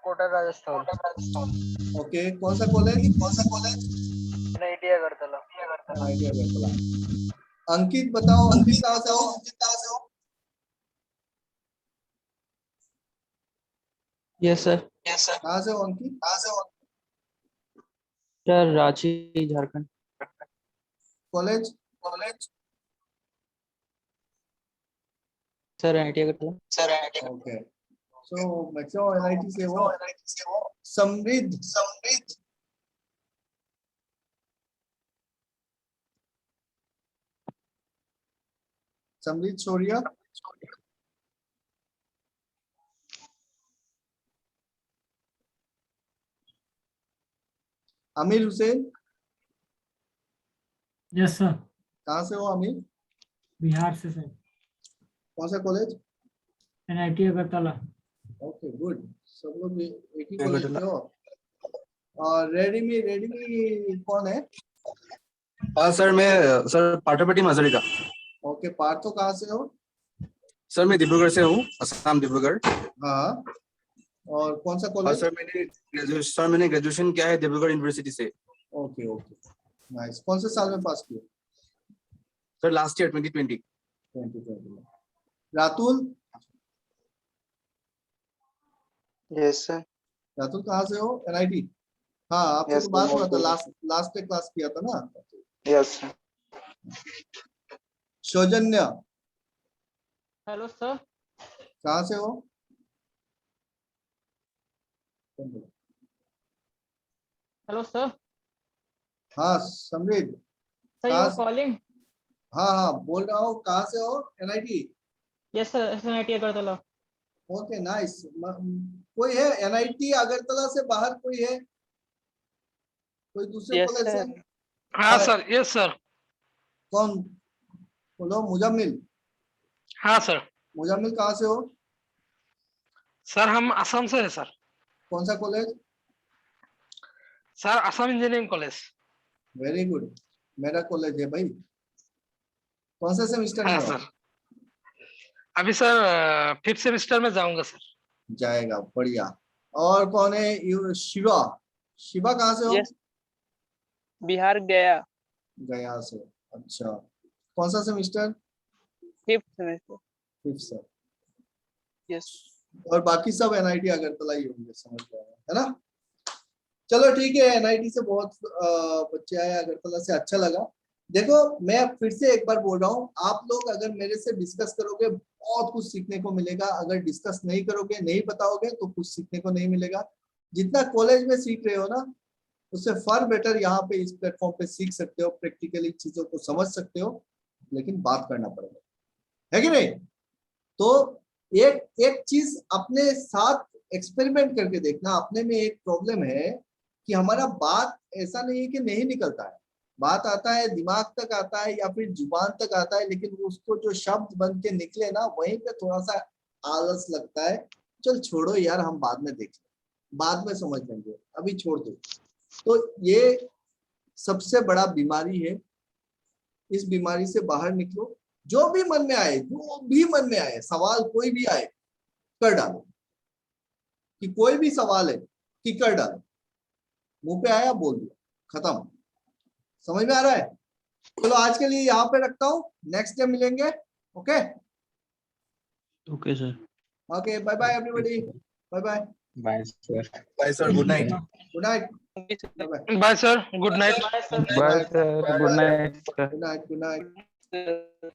कोटा राजस्थान। ओके, कौन सा college? NIT Agartala. NIT Agartala. Ankit बताओ, अंकित कहाँ से हो? Yes sir. कहाँ से हो Ankit? Sir Ranchi Jharkhand. College? Sir NIT Agartala. Okay, so maximum NIT से हो। समृद्ध, समरीत शौर्या, आमिर हुसैन, यस सर, कहाँ से हो आमिर? बिहार से सर, कौन सा college? NIT Agartala. Okay good, सब लोग एक ही कॉलेज के हो। और रेडमी कौन है? सर मैं सर पाटोपट्टी मजरी का। ओके, पार्थो कहाँ से हो? सर मैं डिब्रूगढ़ से हूँ, असम डिब्रूगढ़। हाँ, और कौन सा और कॉलेज? सर मैंने ग्रेजुएशन किया है डिब्रूगढ़ यूनिवर्सिटी से। Okay okay, nice. कौन से साल में पास किए? Sir last year 2020। 2020 में। रातुल? Yes sir. रातुल कहाँ से हो? NIT? हाँ, आपसे Yes, तो बात sir. हुआ था, लास्ट क्लास किया था ना। Yes sir. सौजन्य हेलो सर। कहाँ से हो? Hello sir. हाँ समृद्ध, सर यू आर कॉलिंग? हाँ हाँ बोल रहा हूँ, कहाँ से हो? NIT? Yes sir, NIT Agartala. Okay nice. कोई है NIT अगरतला से बाहर? कोई है? कोई दूसरे Yes, कॉलेज से? sir. हाँ सर, यस सर। कौन? बोलो। मुजम्मिल? हाँ सर। मुजम्मिल कहाँ से हो? सर हम असम से है सर। कौन सा college? Sir Assam engineering college. Very good, मेरा कॉलेज है भाई। कौन से सेमेस्टर में हाँ हो? सर, अभी सर 5th सेमेस्टर में जाऊंगा सर। जाएगा, बढ़िया। और कौन है? शिवा? शिवा कहाँ से हो? Yes. बिहार गया। गया से। अच्छा, कौन सा सेमेस्टर? 5th semester. 5th से। Yes. और बाकी सब NIT अगरतला ही होंगे, समझ गया है ना? चलो ठीक है, NIT से बहुत बच्चे आए, अगरतला से अच्छा लगा। देखो मैं फिर से एक बार बोल रहा हूँ, आप लोग अगर मेरे से डिस्कस करोगे बहुत कुछ सीखने को मिलेगा, अगर डिस्कस नहीं करोगे, नहीं बताओगे तो कुछ सीखने को नहीं मिलेगा। जितना कॉलेज में सीख रहे हो ना, उससे फर बेटर यहाँ पे इस प्लेटफॉर्म पे सीख सकते हो, प्रैक्टिकली चीजों को समझ सकते हो, लेकिन बात करना पड़ेगा, है कि नहीं? तो एक चीज अपने साथ एक्सपेरिमेंट करके देखना। अपने में एक प्रॉब्लम है कि हमारा बात ऐसा नहीं है कि नहीं निकलता है, बात आता है, दिमाग तक आता है या फिर जुबान तक आता है, लेकिन उसको जो शब्द बन के निकले ना, वहीं पे थोड़ा सा आलस लगता है। चल छोड़ो यार, हम बाद में देख लेंगे, बाद में समझ लेंगे, अभी छोड़ दो। तो ये सबसे बड़ा बीमारी है, इस बीमारी से बाहर निकलो। जो भी मन में आए, जो भी मन में आए, सवाल कोई भी आए कर डालो, कि कोई भी सवाल है कि कर डालो, मुंह पे आया बोल दिया, खत्म। समझ में आ रहा है? चलो आज के लिए यहाँ पे रखता हूँ, नेक्स्ट डे मिलेंगे। Okay okay sir. Okay, bye bye everybody, bye bye. Bye sir, good night. Good night, bye bye. Bye sir, good night. Bye sir, good night. Good night, good night.